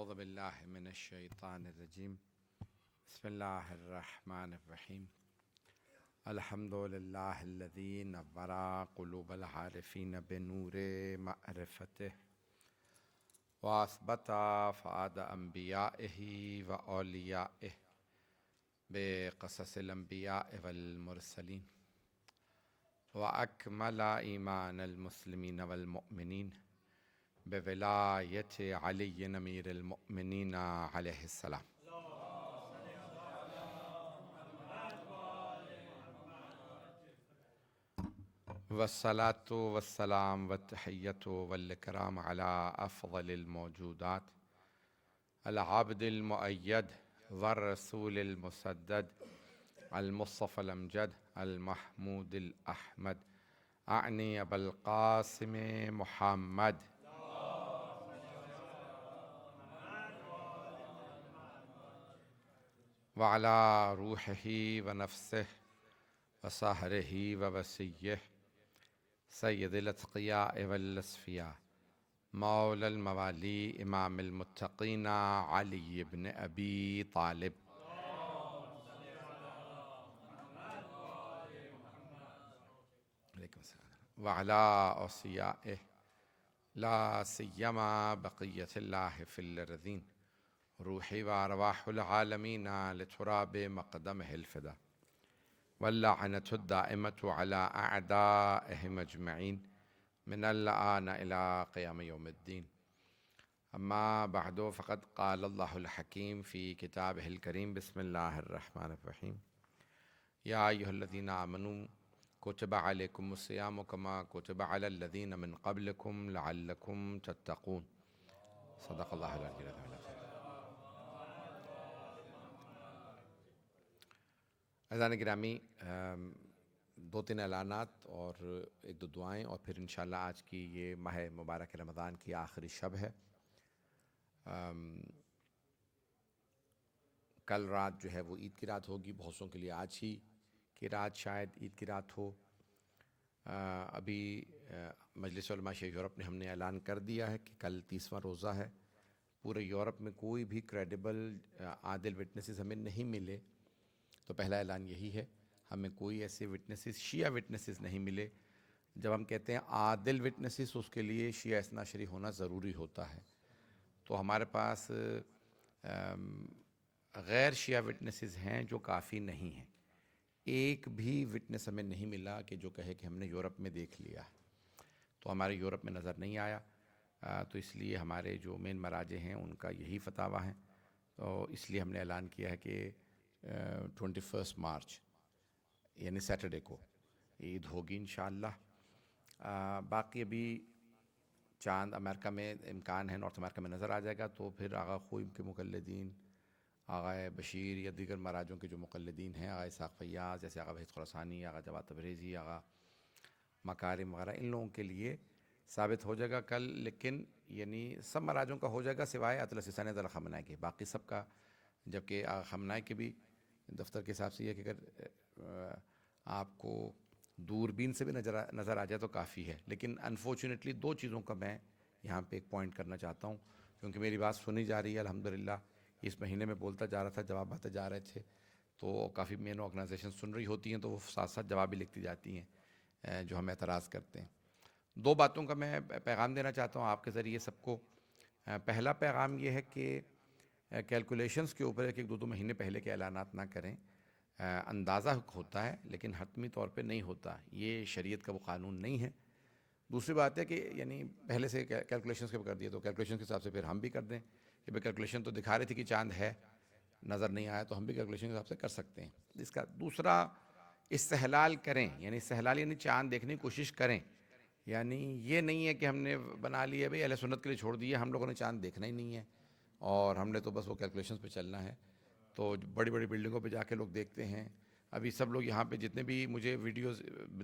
اعوذ باللہ من الشیطان الرجیم بسم اللہ الرحمن الرحیم الحمد للہ الذی نور قلوب العارفین بنور معرفتہ واثبت فؤاد انبیائہ و اولیائہ بقصص الانبیاء والمرسلین واکمل ایمان المسلمین والمؤمنین بولایت علی امیر المؤمنین علیہ السلام والصلاة والسلام والتحیۃ والاکرام علی افضل الموجودات العبد المؤید والرسول المسدد المصطفى الامجد المحمود الاحمد اعنی ابا القاسم محمد وعلى روحه ونفسه وصهره ووسيه سید الاتقیاء والاصفیاء مولا الموالی امام المتقین علی بن ابی طالب وعلى اوصیائه لا سیما بقیت اللہ فی الارضین روحی و ارواح العالمین لتراب مقدمہ الفدا واللعنۃ الدائمۃ علی اعدائہم اجمعین من الآن الی قیام یوم الدین اما بعد فقد قال اللہ الحکیم فی کتابہ الکریم بسم اللہ الرحمن الرحیم یا ایھا الذین آمنوا کتب علیکم الصیام کما کتب علی الذین من قبلکم لعلکم تتقون صدق اللہ العلی العظیم. عزیزان گرامی، دو تین اعلانات اور ایک دو دعائیں اور پھر انشاءاللہ آج کی یہ ماہ مبارک رمضان کی آخری شب ہے. کل رات جو ہے وہ عید کی رات ہوگی، بہت سوں کے لیے آج ہی کی رات شاید عید کی رات ہو. ابھی مجلس علماء یورپ نے ہم نے اعلان کر دیا ہے کہ کل 30واں روزہ ہے. پورے یورپ میں کوئی بھی کریڈیبل عادل وٹنسز ہمیں نہیں ملے، تو پہلا اعلان یہی ہے، ہمیں کوئی ایسے وٹنسز شیعہ وٹنسز نہیں ملے. جب ہم کہتے ہیں عادل وٹنسز، اس کے لیے شیعہ اثنا عشری ہونا ضروری ہوتا ہے. تو ہمارے پاس غیر شیعہ وٹنسز ہیں جو کافی نہیں ہیں. ایک بھی وٹنس ہمیں نہیں ملا کہ جو کہے کہ ہم نے یورپ میں دیکھ لیا، تو ہمارے یورپ میں نظر نہیں آیا. تو اس لیے ہمارے جو مین مراجع ہیں ان کا یہی فتاویٰ ہیں. تو اس لیے ہم نے اعلان کیا ہے کہ 21 مارچ یعنی سیٹرڈے کو عید ہوگی انشاءاللہ. باقی ابھی چاند امریکہ میں امکان ہے نارتھ امریکہ میں نظر آ جائے گا، تو پھر آغا خوئم کے مقلدین، آغا بشیر یا دیگر مراجعوں کے جو مقلدین ہیں، آغا اسحاق فیاض جیسے آغا وحید خراسانی، آغا جواد تبریزی، آغا مکارم وغیرہ، ان لوگوں کے لیے ثابت ہو جائے گا کل. لیکن یعنی سب مراجعوں کا ہو جائے گا سوائے اطلس ثانی ذرا خمنائی کے، باقی سب کا. جبکہ آغا خمنائی کے بھی دفتر کے حساب سے یہ ہے کہ اگر آپ کو دوربین سے بھی نظر آ جائے تو کافی ہے. لیکن انفارچونیٹلی دو چیزوں کا میں یہاں پہ ایک پوائنٹ کرنا چاہتا ہوں، کیونکہ میری بات سنی جا رہی ہے الحمدللہ. اس مہینے میں بولتا جا رہا تھا، جواب آتے جا رہے تھے، تو کافی مین آرگنائزیشن سن رہی ہوتی ہیں، تو وہ ساتھ ساتھ جواب بھی لکھتی جاتی ہیں جو ہم اعتراض کرتے ہیں. دو باتوں کا میں پیغام دینا چاہتا ہوں آپ کے ذریعے سب کو. پہلا پیغام یہ ہے کہ کیلکولیشنز کے اوپر ایک دو مہینے پہلے کے اعلانات نہ کریں. اندازہ ہوتا ہے لیکن حتمی طور پہ نہیں ہوتا، یہ شریعت کا وہ قانون نہیں ہے. دوسری بات ہے کہ یعنی پہلے سے کیلکولیشنز کے کر دیے تو کیلکولیشن کے حساب سے پھر ہم بھی کر دیں کہ بھائی کیلکولیشن تو دکھا رہی تھی کہ چاند ہے، نظر نہیں آیا، تو ہم بھی کیلکولیشن کے حساب سے کر سکتے ہیں. اس کا دوسرا، استحلال کریں، یعنی استحلال یعنی چاند دیکھنے کی کوشش کریں. یعنی یہ نہیں ہے کہ ہم نے بنا لیا بھائی اہل سنت کے لیے چھوڑ دیا، ہم لوگوں نے چاند دیکھنا ہی نہیں ہے اور ہم نے تو بس وہ کیلکولیشنز پہ چلنا ہے. تو بڑی بڑی بلڈنگوں پہ جا کے لوگ دیکھتے ہیں. ابھی سب لوگ یہاں پہ جتنے بھی مجھے ویڈیوز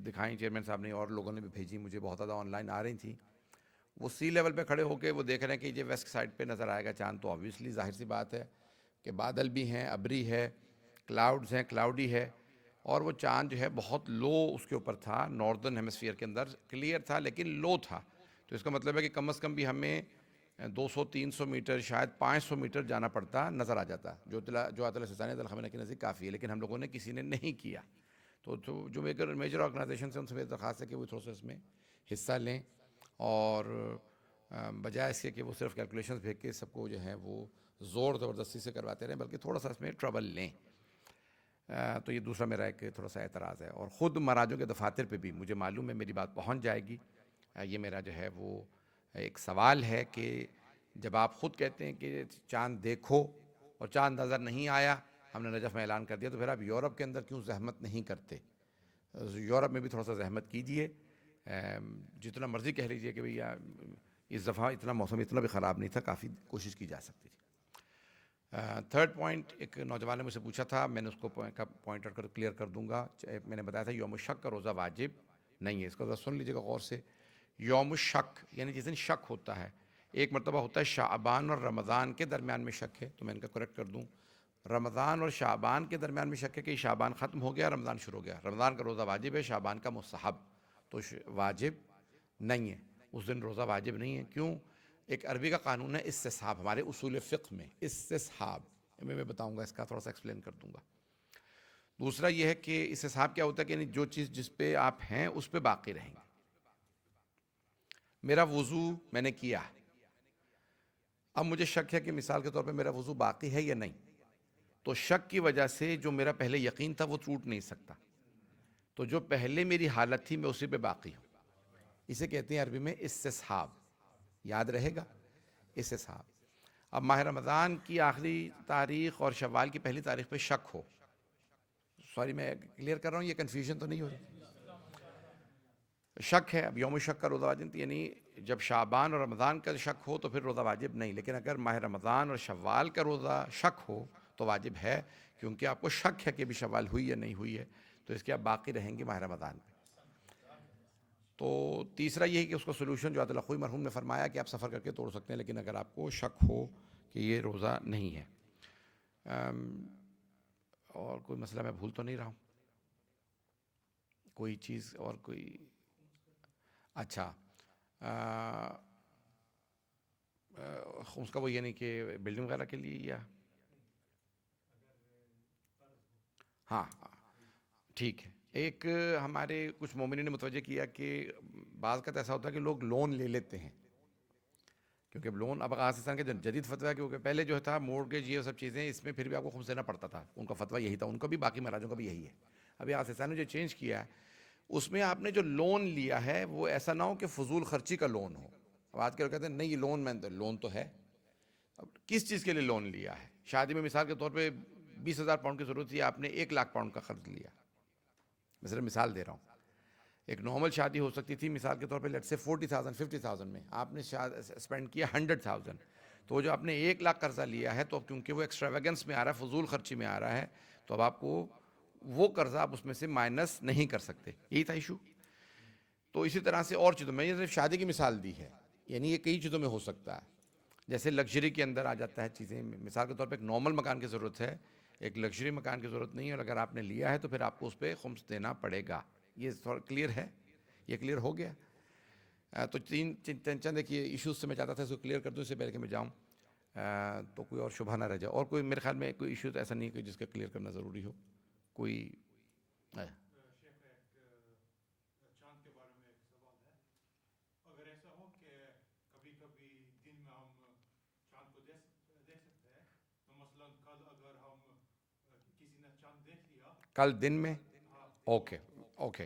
دکھائیں چیئرمین صاحب نے اور لوگوں نے بھی بھیجی، مجھے بہت زیادہ آن لائن آ رہی تھیں، وہ سی لیول پہ کھڑے ہو کے وہ دیکھ رہے ہیں کہ یہ ویسٹ سائڈ پہ نظر آئے گا چاند. تو آبویسلی ظاہر سی بات ہے کہ بادل بھی ہیں، ابری ہے، کلاؤڈز ہیں، کلاؤڈی ہے، اور وہ چاند جو ہے بہت لو اس کے اوپر تھا. ناردرن ہیمسفیئر کے اندر کلیئر تھا لیکن لو تھا. تو اس کا مطلب ہے کہ کم از کم بھی ہمیں 200-300 میٹر شاید 500 میٹر جانا پڑتا نظر آ جاتا، جو آیت سیستانی الخمینہ کے نزدیک کافی ہے، لیکن ہم لوگوں نے کسی نے نہیں کیا. تو جو میجر آرگنائزیشنس ہیں ان سے میری درخواست ہے کہ وہ تھوڑا سا اس میں حصہ لیں، اور بجائے اس کے کہ وہ صرف کیلکولیشنز بھیج کے سب کو جو ہے وہ زور زبردستی سے کرواتے رہیں، بلکہ تھوڑا سا اس میں ٹربل لیں. تو یہ دوسرا میرا ایک تھوڑا سا اعتراض ہے. اور خود مراجعوں کے دفاتر پہ بھی مجھے معلوم ہے میری بات پہنچ جائے گی. یہ میرا جو ہے وہ ایک سوال ہے کہ جب آپ خود کہتے ہیں کہ چاند دیکھو اور چاند نظر نہیں آیا، ہم نے نجف میں اعلان کر دیا، تو پھر آپ یورپ کے اندر کیوں زحمت نہیں کرتے؟ یورپ میں بھی تھوڑا سا زحمت کیجئے. جتنا مرضی کہہ لیجئے کہ بھئی اس دفعہ اتنا موسم اتنا بھی خراب نہیں تھا، کافی کوشش کی جا سکتی تھی. تھرڈ پوائنٹ ایک نوجوان نے مجھ سے پوچھا تھا، میں نے اس کو پوائنٹ آؤٹ کر کلیئر کر دوں گا. میں نے بتایا تھا یوم الشک کا روزہ واجب نہیں ہے. اس کو ذرا سن لیجیے گا غور سے. یوم الشک یعنی جس دن شک ہوتا ہے، ایک مرتبہ ہوتا ہے شعبان اور رمضان کے درمیان میں شک ہے، تو میں ان کا کریکٹ کر دوں. رمضان اور شعبان کے درمیان میں شک ہے کہ شعبان ختم ہو گیا، رمضان شروع ہو گیا. رمضان کا روزہ واجب ہے، شعبان کا مستحب، تو واجب نہیں ہے. اس دن روزہ واجب نہیں ہے. کیوں؟ ایک عربی کا قانون ہے استصحاب، ہمارے اصول فقہ میں استصحاب، میں بتاؤں گا، اس کا تھوڑا سا ایکسپلین کر دوں گا. دوسرا یہ ہے کہ استصحاب کیا ہوتا ہے کہ یعنی جو چیز جس پہ آپ ہیں اس پہ باقی رہیں گے. میرا وضو میں نے کیا، اب مجھے شک ہے کہ مثال کے طور پہ میرا وضو باقی ہے یا نہیں، تو شک کی وجہ سے جو میرا پہلے یقین تھا وہ ٹوٹ نہیں سکتا. تو جو پہلے میری حالت تھی میں اسی پہ باقی ہوں. اسے کہتے ہیں عربی میں استصحاب. یاد رہے گا، استصحاب. اب ماہ رمضان کی آخری تاریخ اور شوال کی پہلی تاریخ پہ شک ہو، سوری میں کلیئر کر رہا ہوں، یہ کنفیوژن تو نہیں ہو رہی؟ شک ہے. اب یوم شک کا روزہ واجب، یعنی جب شعبان اور رمضان کا شک ہو تو پھر روزہ واجب نہیں، لیکن اگر ماہ رمضان اور شوال کا روزہ شک ہو تو واجب ہے، کیونکہ آپ کو شک ہے کہ بھی شوال ہوئی یا نہیں ہوئی ہے، تو اس کے آپ باقی رہیں گے ماہ رمضان میں. تو تیسرا یہ ہے کہ اس کو سلوشن جو عادل خوئی مرحوم نے فرمایا کہ آپ سفر کر کے توڑ سکتے ہیں، لیکن اگر آپ کو شک ہو کہ یہ روزہ نہیں ہے. اور کوئی مسئلہ میں بھول تو نہیں رہا ہوں؟ کوئی چیز اور کوئی؟ اچھا، اس کا وہ یہ نہیں کہ بلڈنگ وغیرہ کے لیے، یا ہاں ٹھیک ہے. ایک ہمارے کچھ مومنین نے متوجہ کیا کہ بعض کا ایسا ہوتا ہے کہ لوگ لون لے لیتے ہیں، کیونکہ اب لون اب پاکستان کے جدید فتویٰ ہے، کیونکہ پہلے جو تھا مورگیج یہ سب چیزیں، اس میں پھر بھی آپ کو خمس دینا پڑتا تھا. ان کا فتویٰ یہی تھا، ان کا بھی، باقی مراجوں کا بھی یہی ہے. ابھی پاکستان نے جو چینج کیا ہے اس میں آپ نے جو لون لیا ہے وہ ایسا نہ ہو کہ فضول خرچی کا لون ہو. اب آج کے لوگ کہتے ہیں نہیں یہ لون تو ہے. اب کس چیز کے لیے لون لیا ہے؟ شادی میں مثال کے طور پہ 20,000 پاؤنڈ کی ضرورت تھی، آپ نے 1,00,000 پاؤنڈ کا قرض لیا. میں صرف مثال دے رہا ہوں. ایک نارمل شادی ہو سکتی تھی مثال کے طور پہ لیٹ سے 40,000 50,000 میں، آپ نے اسپینڈ کیا 100,000. تو وہ جو آپ نے 1,00,000 قرضہ لیا ہے، تو اب کیونکہ وہ ایکسٹراویگنس میں آ رہا ہے، فضول خرچی میں آ رہا ہے، تو اب آپ کو وہ قرضہ آپ اس میں سے مائنس نہیں کر سکتے. یہی تھا ایشو. تو اسی طرح سے اور چیزوں میں، یہ صرف شادی کی مثال دی ہے، یعنی یہ کئی چیزوں میں ہو سکتا ہے. جیسے لگژری کے اندر آ جاتا ہے چیزیں. مثال کے طور پہ ایک نارمل مکان کی ضرورت ہے، ایک لگژری مکان کی ضرورت نہیں ہے، اور اگر آپ نے لیا ہے تو پھر آپ کو اس پہ خمس دینا پڑے گا. یہ تھوڑا کلیئر ہے؟ یہ کلیئر ہو گیا؟ تو چند ایک یہ ایشوز سے میں چاہتا تھا اس کو کلیئر کر دوں اس سے پہلے کہ میں جاؤں، تو کوئی اور شبہ نہ رہ جائے. اور کوئی میرے خیال میں کوئی ایشو ایسا نہیں کہ جس کا کلیئر کرنا ضروری ہو. کوئی چاند کے بارے میں ایک سوال ہے. اگر ایسا ہو کہ کبھی کبھی دن میں ہم چاند کو دیکھ سکتے ہیں، تو مثلا کل اگر ہم کسی نے چاند دیکھ لیا کل دن میں، اوکے اوکے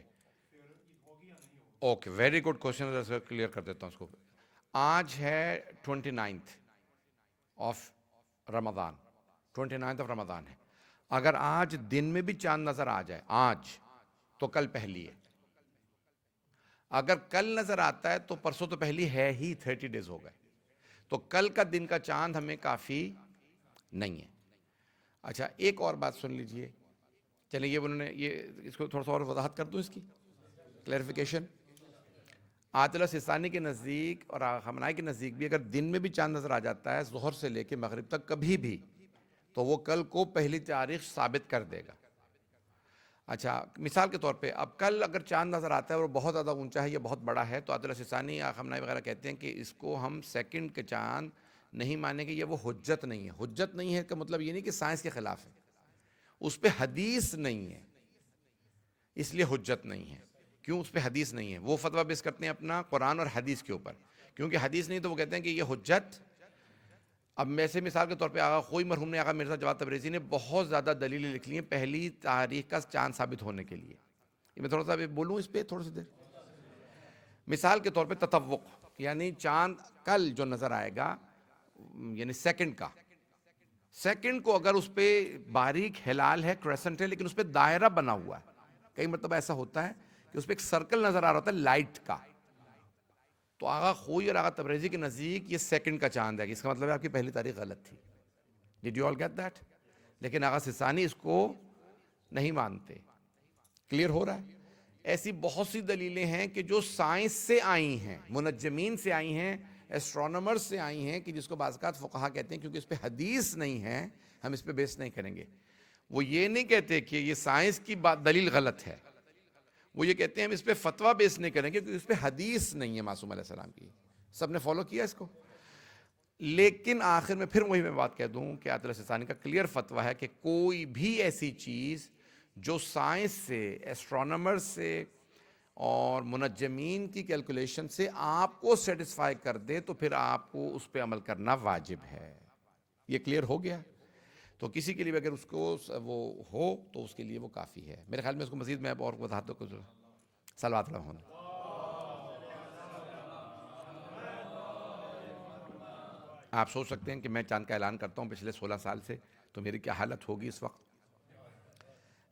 پھر عید ہوگی یا نہیں ہوگی؟ Okay, very good question. Clear کر دیتا ہوں اس کو. آج ہے 29 آف رمضان، 29 آف رمضان ہے. اگر آج دن میں بھی چاند نظر آ جائے آج، تو کل پہلی ہے. اگر کل نظر آتا ہے تو پرسوں تو پہلی ہے ہی، 30 days ہو گئے. تو کل کا دن کا چاند ہمیں کافی نہیں ہے. اچھا ایک اور بات سن لیجئے. چلیں یہ انہوں نے اس کو تھوڑا سا اور وضاحت کر دوں، اس کی کلیئرفیکیشن. عاطلہ سستانی کے نزدیک اور خامنائی کے نزدیک بھی اگر دن میں بھی چاند نظر آ جاتا ہے ظہر سے لے کے مغرب تک کبھی بھی، تو وہ کل کو پہلی تاریخ ثابت کر دے گا. اچھا مثال کے طور پہ اب کل اگر چاند نظر آتا ہے اور بہت زیادہ اونچا ہے یا بہت بڑا ہے تو عادل سیستانی یا خامنہئی وغیرہ کہتے ہیں کہ اس کو ہم سیکنڈ کے چاند نہیں مانیں گے، یہ وہ حجت نہیں ہے۔ حجت نہیں ہے کا مطلب یہ نہیں کہ سائنس کے خلاف ہے، اس پہ حدیث نہیں ہے اس لیے حجت نہیں ہے۔ کیوں اس پہ حدیث نہیں ہے؟ وہ فتویٰ بیس کرتے ہیں اپنا قرآن اور حدیث کے اوپر، کیونکہ حدیث نہیں تو وہ کہتے ہیں کہ یہ حجت۔ اب میں سے مثال کے طور پہ آغا خوئی مرحوم نے، آغا مرزا جواد تبریزی نے بہت زیادہ دلیلیں لکھ لی ہیں پہلی تاریخ کا چاند ثابت ہونے کے لیے۔ یہ میں تھوڑا سا بولوں اس پہ تھوڑا سا دیر۔ مثال کے طور پہ تطوق، یعنی چاند کل جو نظر آئے گا یعنی سیکنڈ کا، سیکنڈ کو اگر اس پہ باریک ہلال ہے، کریسنٹ ہے، لیکن اس پہ دائرہ بنا ہوا ہے، کئی مرتبہ ایسا ہوتا ہے کہ اس پہ ایک سرکل نظر آ رہا ہوتا ہے لائٹ کا، تو آغا خوئی اور آغا تبریزی کے نزدیک یہ سیکنڈ کا چاند ہے، اس کا مطلب ہے آپ کی پہلی تاریخ غلط تھی۔ Did you all get that؟ لیکن آغا سیستانی اس کو نہیں مانتے۔ کلیئر ہو رہا ہے؟ ایسی بہت سی دلیلیں ہیں کہ جو سائنس سے آئی ہیں، منجمین سے آئی ہیں، ایسٹرونومر سے آئی ہیں، کہ جس کو بعض اوقات فقہا کہتے ہیں کیونکہ اس پہ حدیث نہیں ہے ہم اس پہ بیس نہیں کریں گے۔ وہ یہ نہیں کہتے کہ یہ سائنس کی دلیل غلط ہے، وہ یہ کہتے ہیں ہم اس پہ فتویٰ بیس نہیں کریں گے کیونکہ اس پہ حدیث نہیں ہے معصوم علیہ السلام کی۔ سب نے فالو کیا اس کو؟ لیکن آخر میں پھر وہی میں بات کہہ دوں کہ عادل سیستانی کا کلیئر فتویٰ ہے کہ کوئی بھی ایسی چیز جو سائنس سے، ایسٹرونومر سے اور منجمین کی کیلکولیشن سے آپ کو سیٹسفائی کر دے تو پھر آپ کو اس پہ عمل کرنا واجب ہے۔ یہ کلیئر ہو گیا؟ تو کسی کے لیے اگر اس کو وہ ہو تو اس کے لیے وہ کافی ہے۔ میرے خیال میں اس کو مزید میں اور وضاحت کو صلوات اللہ علیہ۔ آپ سوچ سکتے ہیں کہ میں چاند کا اعلان کرتا ہوں پچھلے 16 سال سے تو میری کیا حالت ہوگی اس وقت۔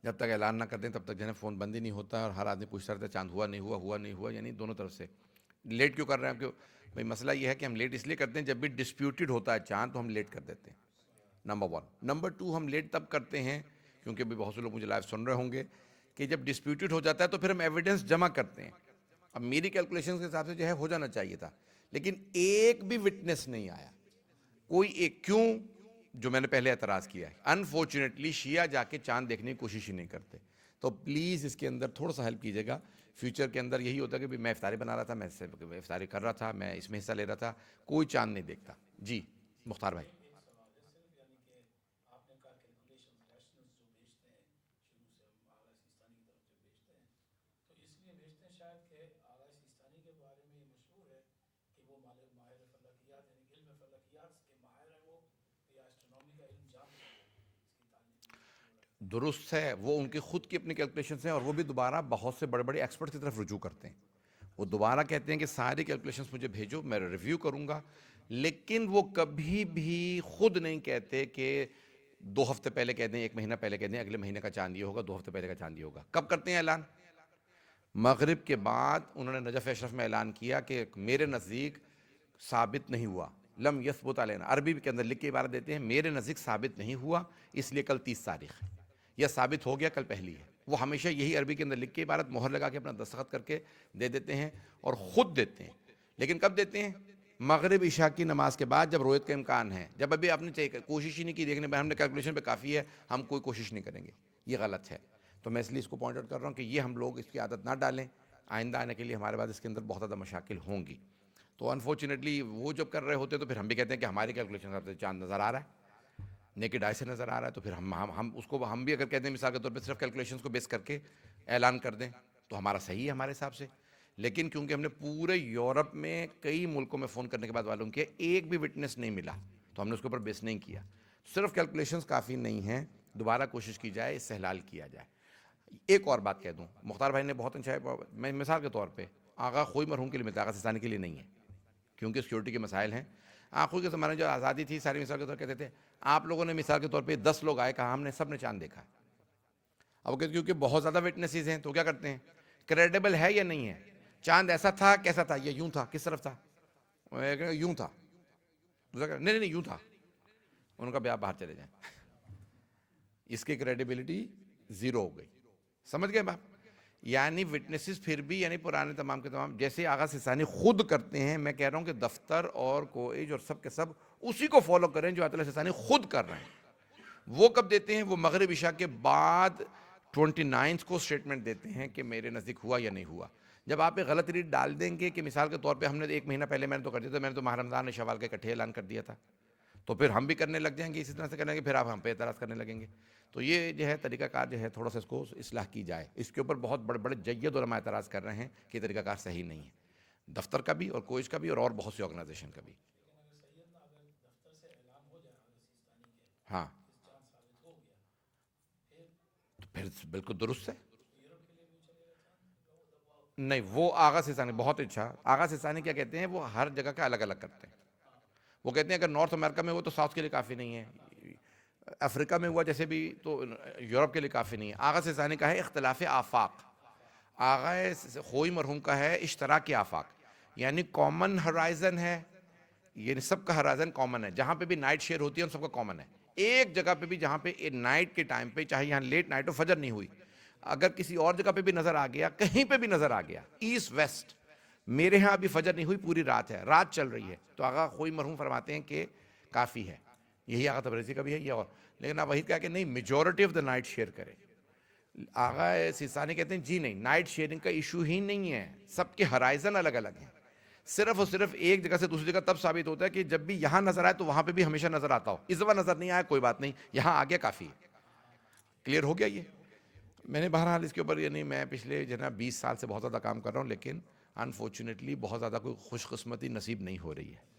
جب تک اعلان نہ کرتے ہیں تب تک جو ہے فون بند ہی نہیں ہوتا ہے اور ہر آدمی پوچھتا رہتا ہے چاند ہوا نہیں ہوا، ہوا نہیں ہوا، یعنی دونوں طرف سے۔ لیٹ کیوں کر رہے ہیں؟ کیوں بھائی مسئلہ یہ ہے کہ ہم لیٹ اس لیے کرتے ہیں جب بھی ڈسپیوٹڈ ہوتا ہے چاند تو ہم لیٹ کر دیتے ہیں، نمبر 1۔ نمبر 2 ہم لیٹ تب کرتے ہیں کیونکہ بھی بہت سے لوگ مجھے لائیو سن رہے ہوں گے کہ جب ڈسپیوٹڈ ہو جاتا ہے تو پھر ہم ایویڈنس جمع کرتے ہیں۔ اب میری کیلکولیشن کے حساب سے جو ہے ہو جانا چاہیے تھا، لیکن ایک بھی وٹنس نہیں آیا، کوئی ایک۔ کیوں؟ جو میں نے پہلے اعتراض کیا ہے، انفارچونیٹلی شیعہ جا کے چاند دیکھنے کی کوشش ہی نہیں کرتے۔ تو پلیز اس کے اندر تھوڑا سا ہیلپ کیجیے گا۔ فیوچر کے اندر یہی ہوتا ہے کہ میں افطاری بنا رہا تھا، میں افطاری کر رہا تھا، میں اس میں حصہ لے رہا تھا، کوئی چاند نہیں دیکھتا۔ جی مختار بھائی۔ درست ہے، وہ ان کی خود کی اپنی کیلکولیشنز ہیں اور وہ بھی دوبارہ بہت سے بڑے بڑے ایکسپرٹ کی طرف رجوع کرتے ہیں۔ وہ دوبارہ کہتے ہیں کہ ساری کیلکولیشنز مجھے بھیجو، میں ریویو کروں گا، لیکن وہ کبھی بھی خود نہیں کہتے کہ 2 ہفتے پہلے کہہ دیں، 1 مہینہ پہلے کہہ دیں اگلے مہینے کا چاند یہ ہوگا، 2 ہفتے پہلے کا چاند یہ ہوگا۔ کب کرتے ہیں اعلان؟ مغرب کے بعد انہوں نے نجف اشرف میں اعلان کیا کہ میرے نزدیک ثابت نہیں ہوا، لم یثبت علینا، عربی کے اندر لکھ کے عبارت دیتے ہیں میرے نزدیک ثابت نہیں ہوا اس لیے کل 30 تاریخ ہے، یا ثابت ہو گیا کل پہلی ہے۔ وہ ہمیشہ یہی عربی کے اندر لکھ کے عبارت مہر لگا کے اپنا دستخط کر کے دے دیتے ہیں اور خود دیتے ہیں، لیکن کب دیتے ہیں؟ مغرب عشاء کی نماز کے بعد، جب رویت کا امکان ہے، جب ابھی آپ نے کوشش ہی نہیں کی دیکھنے میں، ہم نے کیلکولیشن پہ کافی ہے، ہم کوئی کوشش نہیں کریں گے، یہ غلط ہے۔ تو میں اس لیے اس کو پوائنٹ آؤٹ کر رہا ہوں کہ یہ ہم لوگ اس کی عادت نہ ڈالیں، آئندہ آنے کے لیے ہمارے بعد اس کے اندر بہت زیادہ مشاکل ہوں گی۔ تو انفارچونیٹلی وہ جب کر رہے ہوتے تو پھر ہم بھی کہتے ہیں کہ ہماری کیلکولیشن سے چاند نظر آ رہا ہے، نیکڈ آئی سے نظر آ رہا ہے، تو پھر ہم اس کو ہم بھی اگر کہتے ہیں مثال کے طور پہ صرف کیلکولیشنز کو بیس کر کے اعلان کر دیں تو ہمارا صحیح ہے ہمارے حساب سے۔ لیکن کیونکہ ہم نے پورے یورپ میں کئی ملکوں میں فون کرنے کے بعد معلوم کیا ایک بھی وٹنس نہیں ملا تو ہم نے اس کے اوپر بیس نہیں کیا۔ صرف کیلکولیشنز کافی نہیں ہیں، دوبارہ کوشش کی جائے، اس سے حلال کیا جائے۔ ایک اور بات کہہ دوں، مختار بھائی نے بہت اچھا، میں مثال کے طور پہ آغا خوئی مرحوم کے لیے ملتا ہے، آغا سیستانی کے لیے نہیں ہے کیونکہ سیکورٹی کے مسائل ہیں۔ آخوئی کے زمانے جو آزادی تھی، ساری مثال کے طور کہتے تھے آپ لوگوں نے مثال کے طور پہ 10 لوگ آئے، کہا ہم نے سب نے چاند دیکھا۔ اب کیونکہ بہت زیادہ وٹنسز ہیں تو کیا کرتے ہیں، کریڈیبل ہے یا نہیں ہے، چاند ایسا تھا کیسا تھا، یہ یوں تھا کس طرف تھا، یوں تھا، نہیں یوں تھا، ان کا بھی آپ باہر چلے جائیں، اس کی کریڈیبلٹی زیرو ہو گئی۔ سمجھ گئے باپ؟ یعنی وٹنسز پھر بھی یعنی پرانے تمام کے تمام جیسے آغا سیستانی خود کرتے ہیں، میں کہہ رہا ہوں کہ دفتر اور کوئج اور سب کے سب اسی کو فالو کریں جو عادل سیستانی خود کر رہے ہیں۔ وہ کب دیتے ہیں؟ وہ مغرب عشاء کے بعد 29 کو اسٹیٹمنٹ دیتے ہیں کہ میرے نزدیک ہوا یا نہیں ہوا. جب آپ ایک غلط ریٹ ڈال دیں گے کہ مثال کے طور پہ ہم نے 1 مہینہ پہلے میں نے تو کر دیا تھا, میں نے تو ماہ رمضان شوال کا اکٹھے اعلان کر دیا تھا, تو پھر ہم بھی کرنے لگ جائیں گے اسی طرح سے کریں گے, پھر آپ ہم پہ اعتراض کرنے لگیں گے. تو یہ جو ہے طریقہ کار جو ہے تھوڑا سا اس کو اصلاح کی جائے. اس کے اوپر بہت بڑے بڑے جید علماء اعتراض کر رہے ہیں کہ یہ طریقہ کار صحیح نہیں ہے, دفتر کا بھی اور کوئچ کا بھی اور بہت سی آرگنائزیشن کا بھی. ہاں تو پھر بالکل درست ہے. نہیں, وہ آغا سیستانی بہت اچھا. آغا سیستانی کیا کہتے ہیں, وہ ہر جگہ کا الگ الگ کرتے ہیں. وہ کہتے ہیں اگر نارتھ امریکہ میں ہوا تو ساؤتھ کے لیے کافی نہیں ہے, افریقہ میں ہوا جیسے بھی تو یورپ کے لیے کافی نہیں ہے. آغا سیستانی کا ہے اختلاف آفاق, آغا خوئی مرحوم کا ہے اشتراک آفاق, یعنی کامن ہرائزن ہے, یہ سب کا ہرائزن کامن ہے. جہاں پہ بھی نائٹ شیئر ہوتی ہے ان سب کا کامن ہے. ایک جگہ پہ بھی جہاں پہ نائٹ کے ٹائم پہ, چاہے یہاں لیٹ نائٹ ہو, فجر نہیں ہوئی, اگر کسی اور جگہ پہ بھی نظر آ گیا, کہیں پہ بھی نظر آ گیا, ایسٹ ویسٹ, میرے ہاں ابھی فجر نہیں ہوئی, پوری رات ہے, رات چل رہی ہے, تو آغا خوئی مرحوم فرماتے ہیں کہ کافی ہے. یہی آغا تبریزی کا بھی ہے یہ, اور لیکن آپ وہی کہا کہ نہیں majority of the night share کرے. آغا سیستانی کہتے ہیں جی نہیں, نائٹ شیئرنگ کا ایشو ہی نہیں ہے, سب کے ہرائزن الگ الگ ہیں. صرف اور صرف ایک جگہ سے دوسری جگہ تب ثابت ہوتا ہے کہ جب بھی یہاں نظر آئے تو وہاں پہ بھی ہمیشہ نظر آتا ہو. اس دفعہ نظر نہیں آیا کوئی بات نہیں, یہاں آ گیا کافی ہے. کلیئر ہو گیا یہ. میں نے بہرحال اس کے اوپر یعنی میں پچھلے جناب 20 سال سے بہت زیادہ کام کر رہا ہوں, لیکن انفارچونیٹلی بہت زیادہ کوئی خوش قسمتی نصیب نہیں ہو رہی ہے.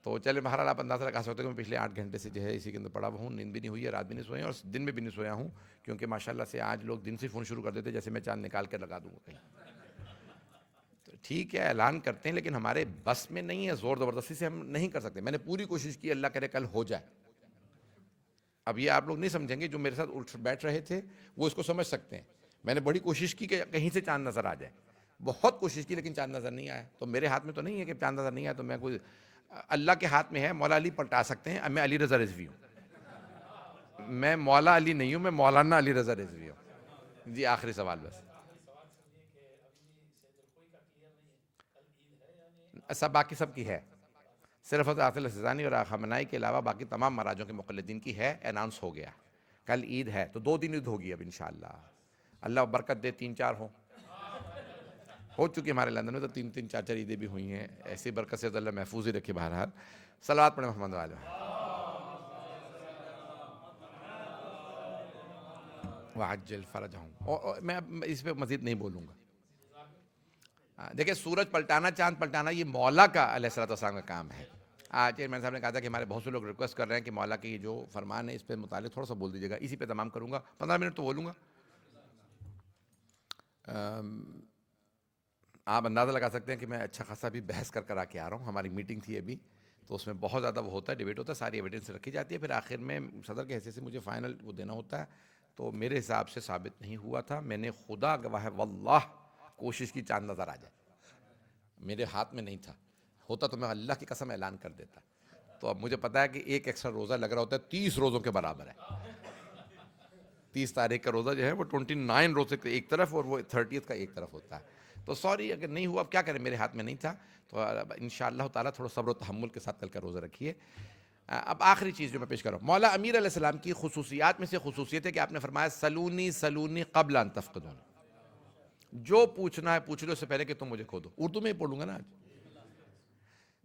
تو چلے بہرحال آپ اندازہ لگا سکتے ہیں کہ میں پچھلے 8 گھنٹے سے جو ہے اسی کے اندر پڑا ہوا ہوں, نیند بھی نہیں ہوئی ہے, رات بھی نہیں سوئے ہیں, اور دن میں بھی نہیں سویا ہوں, کیونکہ ماشاءاللہ سے آج لوگ دن سے فون شروع کر دیتے جیسے میں چاند نکال کے لگا دوں گا کہیں. تو ٹھیک ہے اعلان کرتے ہیں, لیکن ہمارے بس میں نہیں ہے, زور زبردستی سے ہم نہیں کر سکتے. میں نے پوری کوشش کی, اللہ کرے کل ہو جائے. اب یہ آپ لوگ نہیں سمجھیں گے, جو میرے ساتھ اٹھ بیٹھ رہے تھے وہ اس کو سمجھ سکتے ہیں. میں نے بڑی کوشش کی کہ کہیں سے چاند نظر آ جائے, بہت کوشش کی, لیکن چاند نظر نہیں آیا. تو میرے ہاتھ میں تو نہیں ہے کہ چاند نظر نہیں آیا تو میں کوئی, اللہ کے ہاتھ میں ہے. مولا علی پلٹا سکتے ہیں, میں علی رضا رضوی ہوں, میں مولا علی نہیں ہوں, میں مولانا علی رضا رضوی ہوں. جی آخری سوال بس. سب باقی سب کی ہے, صرف حضرت عاطل سیستانی اور خامنائی کے علاوہ باقی تمام مراجعوں کے مقلدین کی ہے. اناؤنس ہو گیا, کل عید ہے تو 2 دن عید ہوگی اب انشاءاللہ. اللہ برکت دے 3-4 ہو چکی ہمارے لندن میں, تو 3-3 4-4 عیدیں بھی ہوئی ہیں. ایسی برکت سے اللہ محفوظ ہی رکھے. بہرحال صلوات پڑھیں محمد والے وعجل فرجہم. اور میں اب اس پہ مزید نہیں بولوں گا. دیکھیں سورج پلٹانا, چاند پلٹانا, یہ مولا کا علیہ الصلوۃ والسلام کا کام ہے. آج چیئرمین صاحب نے کہا تھا کہ ہمارے بہت سے لوگ ریکویسٹ کر رہے ہیں کہ مولا کی جو فرمان ہے اس پہ متعلق تھوڑا سا بول دیجیے گا. اسی پہ تمام کروں گا, 15 منٹ تو بولوں گا. آپ اندازہ لگا سکتے ہیں کہ میں اچھا خاصا بھی بحث کر آ کے آ رہا ہوں. ہماری میٹنگ تھی ابھی, تو اس میں بہت زیادہ وہ ہوتا ہے, ڈیبیٹ ہوتا ہے, ساری ایویڈنس رکھی جاتی ہے, پھر آخر میں صدر کے حیثیت سے مجھے فائنل وہ دینا ہوتا ہے. تو میرے حساب سے ثابت نہیں ہوا تھا. میں نے خدا گواہ ہے واللہ کوشش کی چاند نظر آ جائے, میرے ہاتھ میں نہیں تھا. ہوتا تو میں اللہ کی قسم اعلان کر دیتا. تو اب مجھے پتا ہے کہ ایک ایکسٹرا روزہ لگ رہا ہوتا ہے, 30 روزوں کے برابر ہے. 30 تاریخ کا روزہ جو ہے وہ 29 روزے کا ایک طرف اور وہ 30 کا ایک طرف ہوتا ہے. تو سوری اگر نہیں ہوا, اب کیا کریں, میرے ہاتھ میں نہیں تھا. تو انشاءاللہ تعالیٰ تھوڑا صبر و تحمل کے ساتھ کل کا روزہ رکھیے. اب آخری چیز جو میں پیش کر رہا ہوں, مولا امیر علیہ السلام کی خصوصیات میں سے خصوصیت ہے کہ آپ نے فرمایا سلونی سلونی قبل ان تفقدون, جو پوچھنا ہے پوچھ لو اس سے پہلے کہ تم مجھے کھو دو. اردو میں ہی پڑھوں گا نا آج.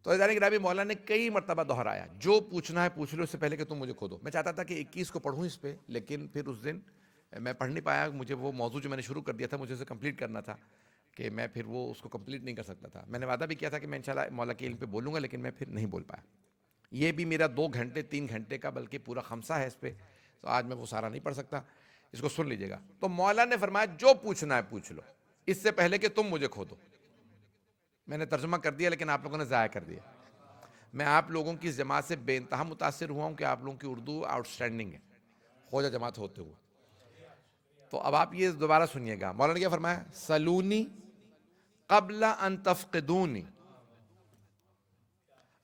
تو عزیزان گرامی مولا نے کئی مرتبہ دہرایا جو پوچھنا ہے پوچھ لو اس سے پہلے کہ تم مجھے کھو دو. میں چاہتا تھا کہ 21 کو پڑھوں اس پہ, لیکن پھر اس دن میں پڑھ نہیں پایا. مجھے وہ موضوع جو میں نے شروع کر دیا تھا مجھے اسے کمپلیٹ کرنا تھا, کہ میں پھر وہ اس کو کمپلیٹ نہیں کر سکتا تھا. میں نے وعدہ بھی کیا تھا کہ میں انشاءاللہ مولا کے علم پہ بولوں گا, لیکن میں پھر نہیں بول پایا. یہ بھی میرا 2 گھنٹے 3 گھنٹے کا بلکہ پورا خمسہ ہے اس پہ, تو آج میں وہ سارا نہیں پڑھ سکتا. اس کو سن لیجیے گا. تو مولا نے فرمایا جو پوچھنا ہے پوچھ لو اس سے پہلے کہ تم مجھے کھو دو. میں نے ترجمہ کر دیا لیکن آپ لوگوں نے ضائع کر دیا. میں آپ لوگوں کی اس جماعت سے بے انتہا متاثر ہوا ہوں کہ آپ لوگوں کی اردو آؤٹ اسٹینڈنگ ہے, خوجہ جماعت ہوتے ہوئے. تو اب آپ یہ دوبارہ سنیے گا. مولانا نے کیا فرمایا, سلونی قبل ان تفقدونی,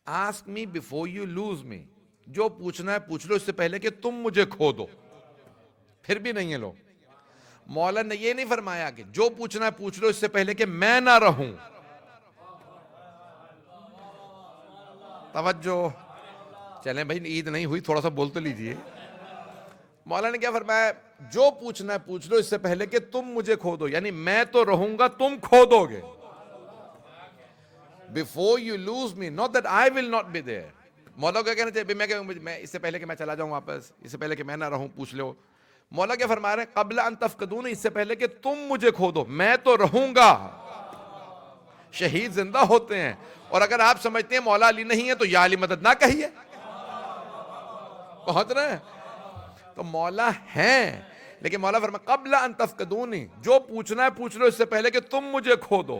ask me before you lose me, جو پوچھنا ہے پوچھ لو اس سے پہلے کہ تم مجھے کھو دو. پھر بھی نہیں ہے لوگ. مولا نے یہ نہیں فرمایا کہ جو پوچھنا ہے پوچھ لو اس سے پہلے کہ میں نہ رہوں. توجہ, چلیں بھائی عید نہیں ہوئی, تھوڑا سا بول تو لیجئے. مولا نے کیا فرمایا, جو پوچھنا ہے پوچھ لو اس سے پہلے کہ تم مجھے کھو دو, یعنی میں تو رہوں گا تم کھو دو گے. Before you lose me, not that I will not be there. مولا کیا کہنا چاہیے, میں اس سے پہلے کہ میں چلا جاؤں واپس, اس سے پہلے کہ میں نہ رہوں, پوچھ لو. مولا کیا فرما رہے ہیں, قبل ان تفقدون, اس سے پہلے کہ تم مجھے کھو دو, میں تو رہوں گا. شہید زندہ ہوتے ہیں, اور اگر آپ سمجھتے ہیں مولا علی نہیں ہے تو یا علی مدد نہ کہیے. پہنچ رہے ہیں, تو مولا ہیں, لیکن مولا فرما قبل ان تفقدونی, جو پوچھنا ہے پوچھ لو اس سے پہلے کہ تم مجھے کھو دو.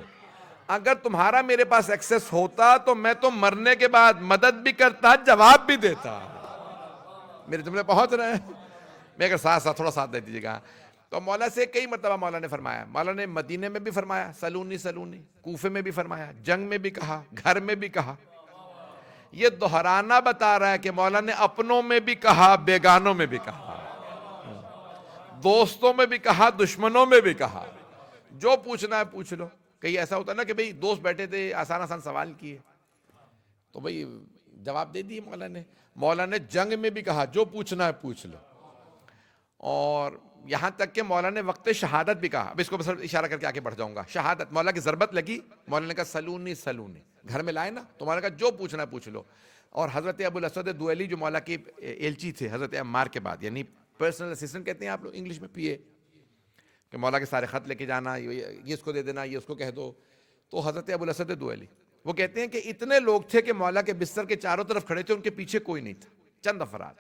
اگر تمہارا میرے پاس ایکسس ہوتا تو میں تو مرنے کے بعد مدد بھی کرتا, جواب بھی دیتا. میرے جملے پہنچ رہے ہیں, میں اگر ساتھ تھوڑا ساتھ دے دیجیے گا. تو مولا سے کئی مرتبہ مولا نے فرمایا, مولا نے مدینے میں بھی فرمایا سلونی سلونی, کوفے میں بھی فرمایا, جنگ میں بھی کہا, گھر میں بھی کہا. یہ دہرانا بتا رہا ہے کہ مولا نے اپنوں میں بھی کہا, بیگانوں میں بھی کہا, دوستوں میں بھی کہا, دشمنوں میں بھی کہا. جو پوچھنا ہے پوچھ لو. کہیں ایسا ہوتا ہے نا کہ بھئی دوست بیٹھے تھے, آسان آسان سوال کیے تو بھئی جواب دے دیے مولا نے. مولا نے جنگ میں بھی کہا جو پوچھنا ہے پوچھ لو. اور یہاں تک کہ مولا نے وقت شہادت بھی کہا. اب اس کو بس اشارہ کر کے آگے بڑھ جاؤں گا. شہادت, مولا کی ضربت لگی, مولا نے کہا سلونی سلونی, گھر میں لائے نا, تو مولا نے کہا جو پوچھنا ہے پوچھ لو. اور حضرت ابو الاسود دوئلی جو مولا کے ایلچی تھے حضرت عمار کے بعد, یعنی پرسنل اسسٹنٹ کہتے ہیں آپ لوگ انگلش میں, پی اے, کہ مولا کے سارے خط لے کے جانا, یہ اس کو دے دینا, یہ اس کو کہہ دو. تو حضرت ابو الاسود دوئلی وہ کہتے ہیں کہ اتنے لوگ تھے کہ مولا کے بستر کے چاروں طرف کھڑے تھے, ان کے پیچھے کوئی نہیں تھا, چند افراد.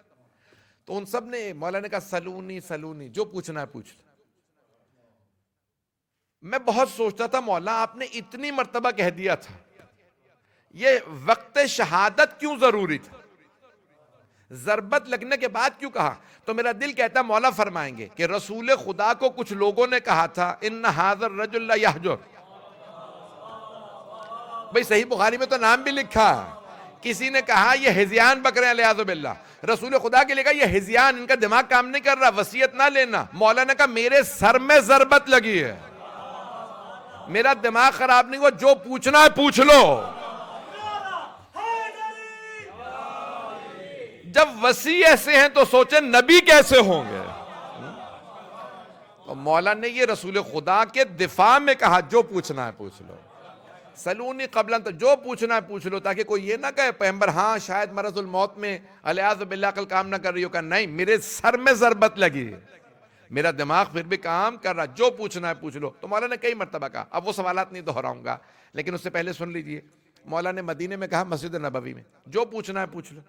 تو ان سب نے, مولا نے کہا سلونی سلونی, جو پوچھنا ہے پوچھ لو. میں بہت سوچتا تھا مولا آپ نے اتنی مرتبہ کہہ دیا تھا, یہ وقت شہادت کیوں ضروری تھا, ضربت لگنے کے بعد کیوں کہا؟ تو میرا دل کہتا مولا فرمائیں گے کہ رسول خدا کو کچھ لوگوں نے کہا تھا ان ھذا الرجل لا یہجر. بھئی صحیح بخاری میں تو نام بھی لکھا, کسی نے کہا یہ ہذیان بکرے ہیں علیہ باللہ, رسول خدا کے لئے کہا یہ ہذیان, ان کا دماغ کام نہیں کر رہا, وصیت نہ لینا. مولا نے کہا میرے سر میں ضربت لگی ہے, میرا دماغ خراب نہیں ہوا, جو پوچھنا ہے پوچھ لو. جب وسیع ایسے ہیں تو سوچیں نبی کیسے ہوں گے. تو مولا نے یہ رسول خدا کے دفاع میں کہا جو پوچھنا ہے پوچھ لو. سلونی قبل ان, جو پوچھنا ہے پوچھ لو, تاکہ کوئی یہ نہ کہے پیغمبر ہاں شاید مرض الموت میں الیاذ باللہ عقل کام نہ کر رہی ہو. کہا نہیں, میرے سر میں ضربت لگی ہے, میرا دماغ پھر بھی کام کر رہا, جو پوچھنا ہے پوچھ لو. تو مولا نے کئی مرتبہ کہا, اب وہ سوالات نہیں دہراؤں گا, لیکن اس سے پہلے سن لیجئے. مولا نے مدینے میں کہا مسجد نبوی میں جو پوچھنا ہے پوچھ لو.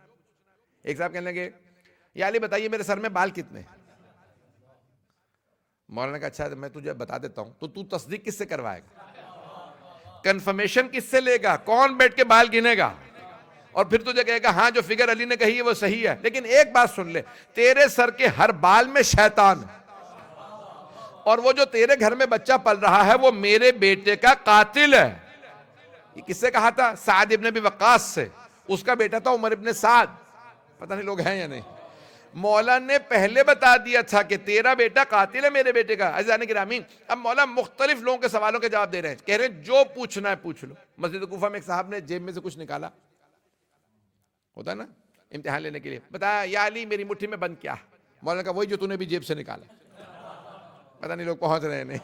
ایک صاحب کہنے لگے یا علی بتائیے میرے سر میں بال کتنے ہیں. مولا نے کہا اچھا میں تجھے بتا دیتا ہوں, تو تصدیق کس سے کروائے گا, کنفرمیشن کس سے لے گا, کون بیٹھ کے بال گنے گا, اور پھر تجھے کہے گا ہاں جو فگر علی نے کہی ہے وہ صحیح ہے. لیکن ایک بات سن لے, تیرے سر کے ہر بال میں شیطان ہے, اور وہ جو تیرے گھر میں بچہ پل رہا ہے وہ میرے بیٹے کا قاتل ہے. یہ کس سے کہا تھا؟ سعد ابن ابی وقاص سے. اس کا بیٹا تھا عمر ابن سعد, پتہ نہیں لوگ ہیں یا نہیں. مولا نے پہلے بتا دیا تھا کہ تیرا بیٹا قاتل ہے میرے بیٹے کا. عزیزان گرامی, اب مولا مختلف لوگوں کے سوالوں کے جواب دے رہے ہیں, کہہ رہے ہیں جو پوچھنا ہے پوچھ لو. مسجد کوفہ میں ایک صاحب نے جیب میں سے کچھ نکالا, ہوتا ہے نا امتحان لینے کے لیے, بتایا یا علی میری مٹھی میں بند کیا. مولا نے کہا وہی جو تو نے بھی جیب سے نکالا. پتہ نہیں لوگ پہنچ رہے ہیں نہیں.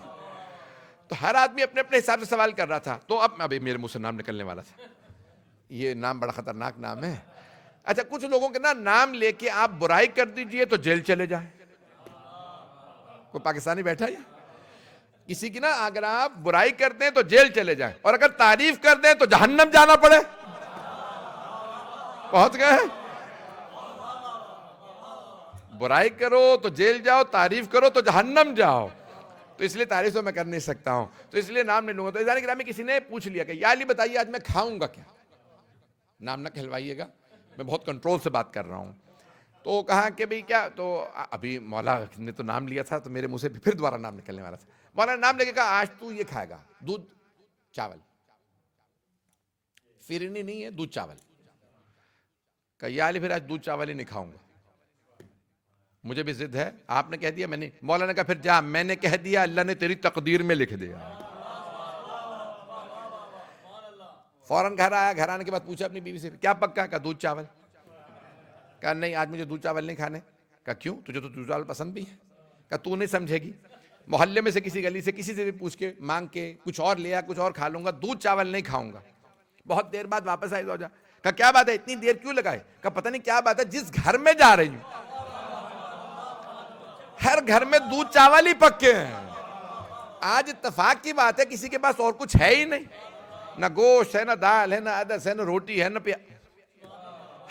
تو ہر آدمی اپنے اپنے حساب سے سوال کر رہا تھا. تو اب ابھی میرے منہ سے نام نکلنے والا تھا, یہ نام بڑا خطرناک نام ہے. اچھا کچھ لوگوں کے نام لے کے آپ برائی کر دیجئے تو جیل چلے جائیں. کوئی پاکستانی بیٹھا ہے, کسی کی اگر آپ برائی کر دیں تو جیل چلے جائیں, اور اگر تعریف کر دیں تو جہنم جانا پڑے. پہنچ گئے, برائی کرو تو جیل جاؤ, تعریف کرو تو جہنم جاؤ. تو اس لیے تعریف تو میں کر نہیں سکتا ہوں, تو اس لیے نام نہیں لوں گا. تو عزیزان گرامی کسی نے پوچھ لیا کہ یا علی بتائیے آج میں کھاؤں گا کیا. نام نہ کہلوائیے گا, میں بہت کنٹرول سے بات کر رہا ہوں. تو کہا کہ بھئی کیا, تو ابھی مولا نے تو نام لیا تھا تو میرے منہ سے پھر دوبارہ نام نکلنے والا تھا. مولا نے نام لے کے کہا آج تو یہ کھائے گا دودھ چاول, فرنی نہیں ہے, دودھ چاول. کہا یا علی پھر آج دودھ چاول ہی نہیں کھاؤں گا, مجھے بھی ضد ہے. آپ نے کہہ دیا, میں نے. مولا نے کہا پھر جا, میں نے کہہ دیا, اللہ نے تیری تقدیر میں لکھ دیا. فوراً گھر آیا, گھر آنے کے بعد پوچھا اپنی بیوی سے کیا پکا, کہا دودھ چاول. کہا نہیں آج مجھے دودھ چاول نہیں کھانے. کہا کیوں؟ تجھے تو دودھ چاول پسند بھی ہے؟ کہا تو نہیں سمجھے گی، محلے میں سے کسی گلی سے کسی سے بھی پوچھ کے مانگ کے کچھ اور لیا، کچھ اور کھا لوں گا، دودھ چاول نہیں کھاؤں گا۔ بہت دیر بعد واپس آئی زوجہ، کہا کیا بات ہے اتنی دیر کیوں لگائے؟ کہا پتہ نہیں کیا بات ہے، جس گھر میں جا رہی ہوں ہر گھر میں دودھ چاول ہی پکے ہیں، آج اتفاق کی بات ہے کسی کے پاس اور کچھ ہے ہی نہیں، نہ گوشت ہے، نہ دال ہے، نہ عدس ہے، نہ روٹی ہے، نہ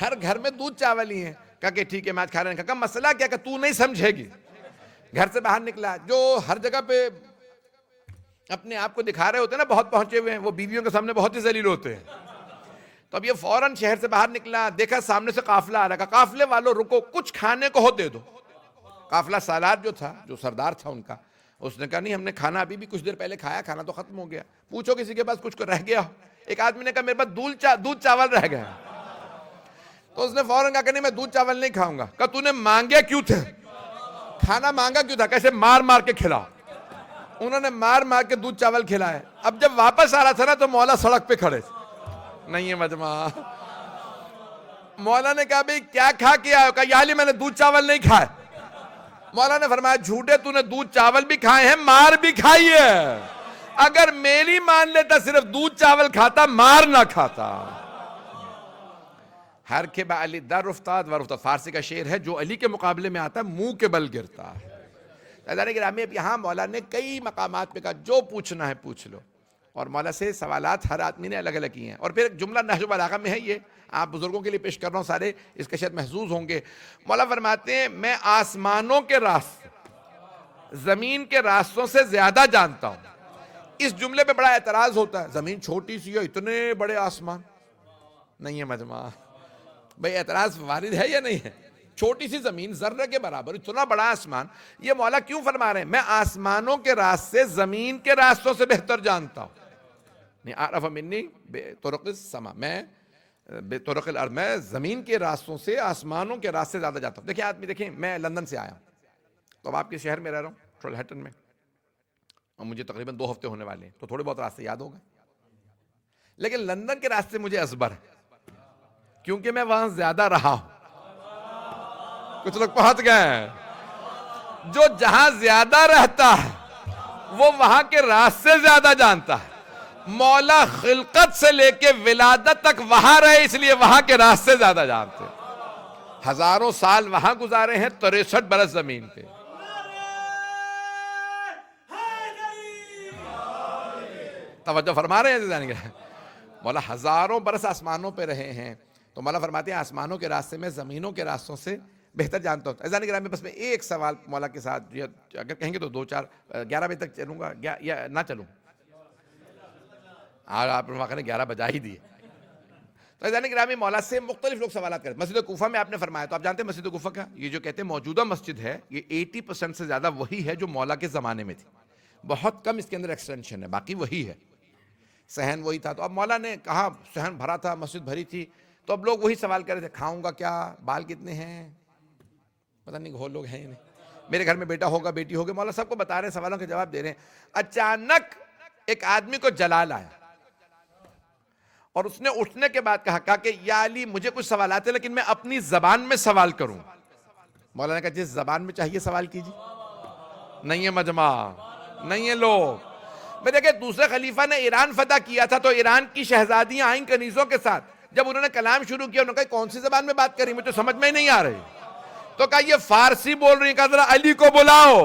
ہر گھر میں دودھ چاول ہی ہیں۔ کہا کہ ٹھیک ہے میں آج کھا رہے ہیں۔ کہا مسئلہ کیا؟ کہ تو نہیں سمجھے گی۔ گھر سے باہر نکلا، جو ہر جگہ پہ اپنے آپ کو دکھا رہے ہوتے ہیں نا بہت پہنچے ہوئے ہیں، وہ بیویوں کے سامنے بہت ہی ذلیل ہوتے ہیں۔ تو اب یہ فوراً شہر سے باہر نکلا، دیکھا سامنے سے قافلہ آ رہا، کہا قافلے والوں رکو، کچھ کھانے کو ہو دے دو۔ قافلہ سالار جو تھا، جو سردار تھا ان کا، اس نے کہا نہیں ہم نے کھانا ابھی بھی کچھ دیر پہلے کھایا، کھانا تو ختم ہو گیا، پوچھو کسی کے پاس کچھ رہ گیا ہو۔ ایک آدمی نے کہا میرے پاس دودھ چاول رہ گیا۔ تو اس نے فوراً کہا کہ نہیں میں دودھ چاول نہیں کھاؤں گا۔ کہا تو نے مانگے کیوں تھے؟ کھانا مانگا کیوں تھا؟ کیسے مار مار کے کھلا۔ انہوں نے مار مار کے دودھ چاول کھلائے۔ اب جب واپس آ رہا تھا نا تو مولا سڑک پہ کھڑے تھے، نہیں ہے مجمع۔ مولا نے کہا بھئی کیا کھا کے آئے ہو؟ کہا یا علی میں نے دودھ چاول نہیں کھائے۔ مولا نے فرمایا جھوٹے، تو نے دودھ چاول بھی کھائے ہیں، مار بھی کھائی ہے۔ اگر میری مان لیتا صرف دودھ چاول کھاتا، مار نہ کھاتا۔ ہر کے با علی در افتاد ور افتاد، فارسی کا شعر ہے، جو علی کے مقابلے میں آتا ہے منہ کے بل گرتا ہے۔ عزیزان گرامی اب یہاں مولا نے کئی مقامات پہ کہا جو پوچھنا ہے پوچھ لو، اور مولا سے سوالات ہر آدمی نے الگ الگ کیے ہیں۔ اور پھر ایک جملہ نہج البلاغہ میں ہے، یہ آپ بزرگوں کے لیے پیش کر رہا ہوں، سارے اس کے شاید محظوظ ہوں گے۔ مولا فرماتے ہیں میں آسمانوں کے راستے زمین کے راستوں سے زیادہ جانتا ہوں۔ اس جملے پہ بڑا اعتراض ہوتا ہے، زمین چھوٹی سی ہے، اتنے بڑے آسمان، نہیں ہے مجمع۔ بھئی اعتراض وارد ہے یا نہیں ہے؟ چھوٹی سی زمین ذرہ کے برابر، اتنا بڑا آسمان، یہ مولا کیوں فرما رہے ہیں میں آسمانوں کے راستے زمین کے راستوں سے بہتر جانتا ہوں؟ نہیں اعرف منی بطرق السما، میں بطرق الارض، میں زمین کے راستوں سے آسمانوں کے راستے زیادہ جانتا ہوں۔ دیکھیں آدمی، دیکھیں میں لندن سے آیا ہوں، تو اب آپ کے شہر میں رہ رہا ہوں، ٹرولہیٹن میں، اور مجھے تقریباً 2 ہفتے ہونے والے ہیں، تو تھوڑے بہت راستے یاد ہو گئے، لیکن لندن کے راستے مجھے ازبر ہے، کیونکہ میں وہاں زیادہ رہا ہوں۔ کچھ لوگ پہنچ گئے ہیں، جو جہاں زیادہ رہتا ہے وہ وہاں کے راستے زیادہ جانتا ہے۔ مولا خلقت سے لے کے ولادت تک وہاں رہے، اس لیے وہاں کے راستے زیادہ جانتے ہیں۔ ہزاروں سال وہاں گزارے ہیں، 63 برس زمین پہ۔ توجہ فرما رہے ہیں مولا، ہزاروں برس آسمانوں پہ رہے ہیں، تو مولا فرماتے ہیں آسمانوں کے راستے میں زمینوں کے راستوں سے بہتر جانتا ہوں۔ عزیزان گرامی بس میں ایک سوال مولا کے ساتھ، اگر کہیں گے تو 11 بجے تک چلوں گا یا نہ چلوں؟ آج آپ نے 11 بجا ہی دیے۔ تو عزیزان گرامی مولا سے مختلف لوگ سوالات کرتے ہیں۔ مسجد کوفہ میں آپ نے فرمایا، تو آپ جانتے ہیں مسجد کوفہ کا یہ جو کہتے ہیں موجودہ مسجد ہے، یہ 80% سے زیادہ وہی ہے جو مولا کے زمانے میں تھی، بہت کم اس کے اندر ایکسٹینشن ہے، باقی وہی ہے، صحن وہی تھا۔ تو اب مولا نے کہا صحن بھرا تھا، مسجد بھری تھی، تو اب لوگ وہی سوال کر رہے تھے کھاؤں گا کیا، بال کتنے ہیں، پتہ نہیں گھول لوگ ہیں یا نہیں، میرے گھر میں بیٹا ہوگا بیٹی ہوگی، مولا سب کو بتا رہے ہیں، سوالوں کے جواب دے رہے ہیں۔ اچانک ایک آدمی کو جلال آیا، اور اس نے اٹھنے کے بعد کہا کہ یا علی مجھے کچھ سوالات ہیں لیکن میں اپنی زبان میں سوال کروں۔ مولا نے کہا جس زبان میں چاہیے سوال کیجیے۔ نہیں ہے مجمع، نہیں ہے لوگ۔ میں دیکھیں دوسرے خلیفہ نے ایران فتح کیا تھا، تو ایران کی شہزادیاں آئیں کنیزوں کے ساتھ، جب انہوں نے کلام شروع کیا، انہوں نے کہا کون سی زبان میں بات کر رہی، مجھے سمجھ میں نہیں آ رہی، تو کہا یہ فارسی بول رہی ہیں، کہا ذرا علی کو بلاؤ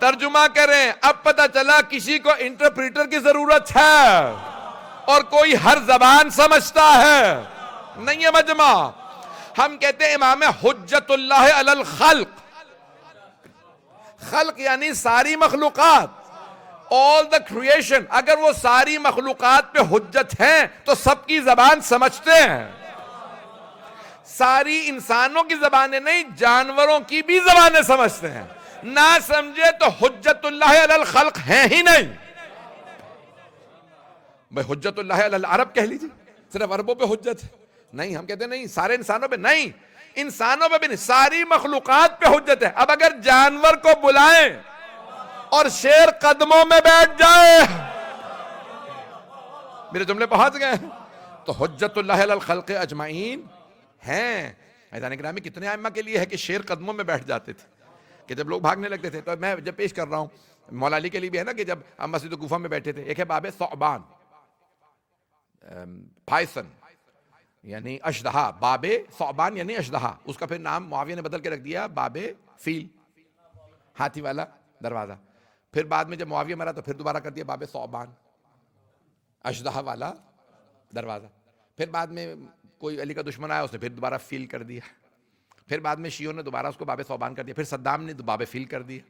ترجمہ کریں۔ اب پتہ چلا کسی کو انٹرپریٹر کی ضرورت ہے، اور کوئی ہر زبان سمجھتا ہے، نہیں ہے مجمع۔ ہم کہتے ہیں امام حجت اللہ علی الخلق، خلق یعنی ساری مخلوقات، all the creation، اگر وہ ساری مخلوقات پہ حجت ہیں تو سب کی زبان سمجھتے ہیں، ساری انسانوں کی زبانیں نہیں، جانوروں کی بھی زبانیں سمجھتے ہیں، نہ سمجھے تو حجت اللہ علی الخلق ہیں ہی نہیں۔ بھئی حجت اللہ علی العرب کہہ لیجئے، صرف عربوں پہ حجت ہے، نہیں، ہم کہتے ہیں نہیں سارے انسانوں پہ، نہیں، انسانوں پہ بھی نہیں، ساری مخلوقات پہ حجت ہے۔ اب اگر جانور کو بلائیں اور شیر قدموں میں بیٹھ جائے، میرے جملے پہنچ گئے، تو حجت اللہ علی الخلق اجمعین ہیں۔ عزیزان گرامی کتنے ائمہ کے لیے ہے کہ شیر قدموں میں بیٹھ جاتے تھے کہ جب لوگ بھاگنے لگتے تھے. تو میں جب پیش کر رہا ہوں مولا علی کے لیے بھی ہے نا کہ جب ہم مسجد کوفہ میں بیٹھے تھے, ایک ہے باب ثعبان پائسن یعنی اشدہا, باب ثعبان یعنی اشدہا, اس کا پھر نام معاویہ نے بدل کے رکھ دیا باب فیل, ہاتھی والا دروازہ. پھر بعد میں جب معاویہ مرا تو پھر دوبارہ کر دیا باب ثعبان اشدہا والا دروازہ. پھر بعد میں کوئی علی کا دشمن آیا اس نے پھر دوبارہ فیل کر دیا. پھر بعد میں شیعوں نے دوبارہ اس کو باب ثعبان کر دیا. پھر صدام نے باب فیل کر دیا.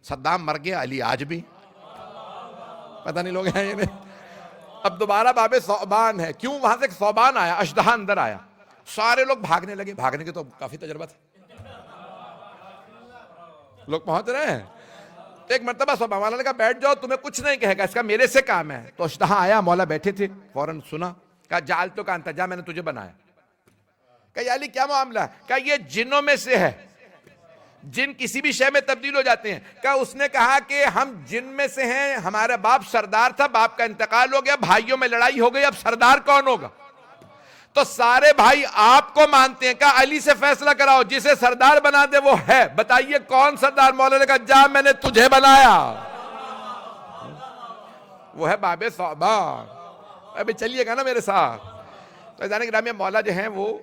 صدام مر گیا, علی آج بھی پتہ نہیں لوگ ہیں یہ نہیں. اب دوبارہ باب ثعبان ہے. کیوں؟ وہاں سے ثعبان آیا, اشدہا اندر آیا, سارے لوگ بھاگنے لگے. بھاگنے کے تو کافی تجربہ تھا, لوگ پہنچ رہے ہیں. تو ایک مرتبہ ثعبان والا نے کہا بیٹھ جاؤ, تمہیں کچھ نہیں کہے گا, اس کا میرے سے کام ہے. تو اشدہا آیا, مولا بیٹھے تھے, فوراً سنا, کہا جعلتو کا انت, جا میں نے تجھے بنایا. کہا یا علی کیا معاملہ ہے؟ کہا یہ جنوں میں سے ہے, جن کسی بھی شے میں تبدیل ہو جاتے ہیں. کہا اس نے کہا کہ ہم جن میں سے ہیں, ہمارا باپ سردار تھا, باپ کا انتقال ہو گیا, بھائیوں میں لڑائی ہو گئی, اب سردار کون ہوگا؟ تو سارے بھائی آپ کو مانتے ہیں. کہا علی سے فیصلہ کراؤ, جسے سردار بنا دے وہ ہے, بتائیے کون سردار؟ مولا نے کہا جا میں نے تجھے بنایا, وہ ہے باب ثعبان. ابھی چلیے گا نا میرے ساتھ. تو عزیزان گرامی مولا جو ہیں وہ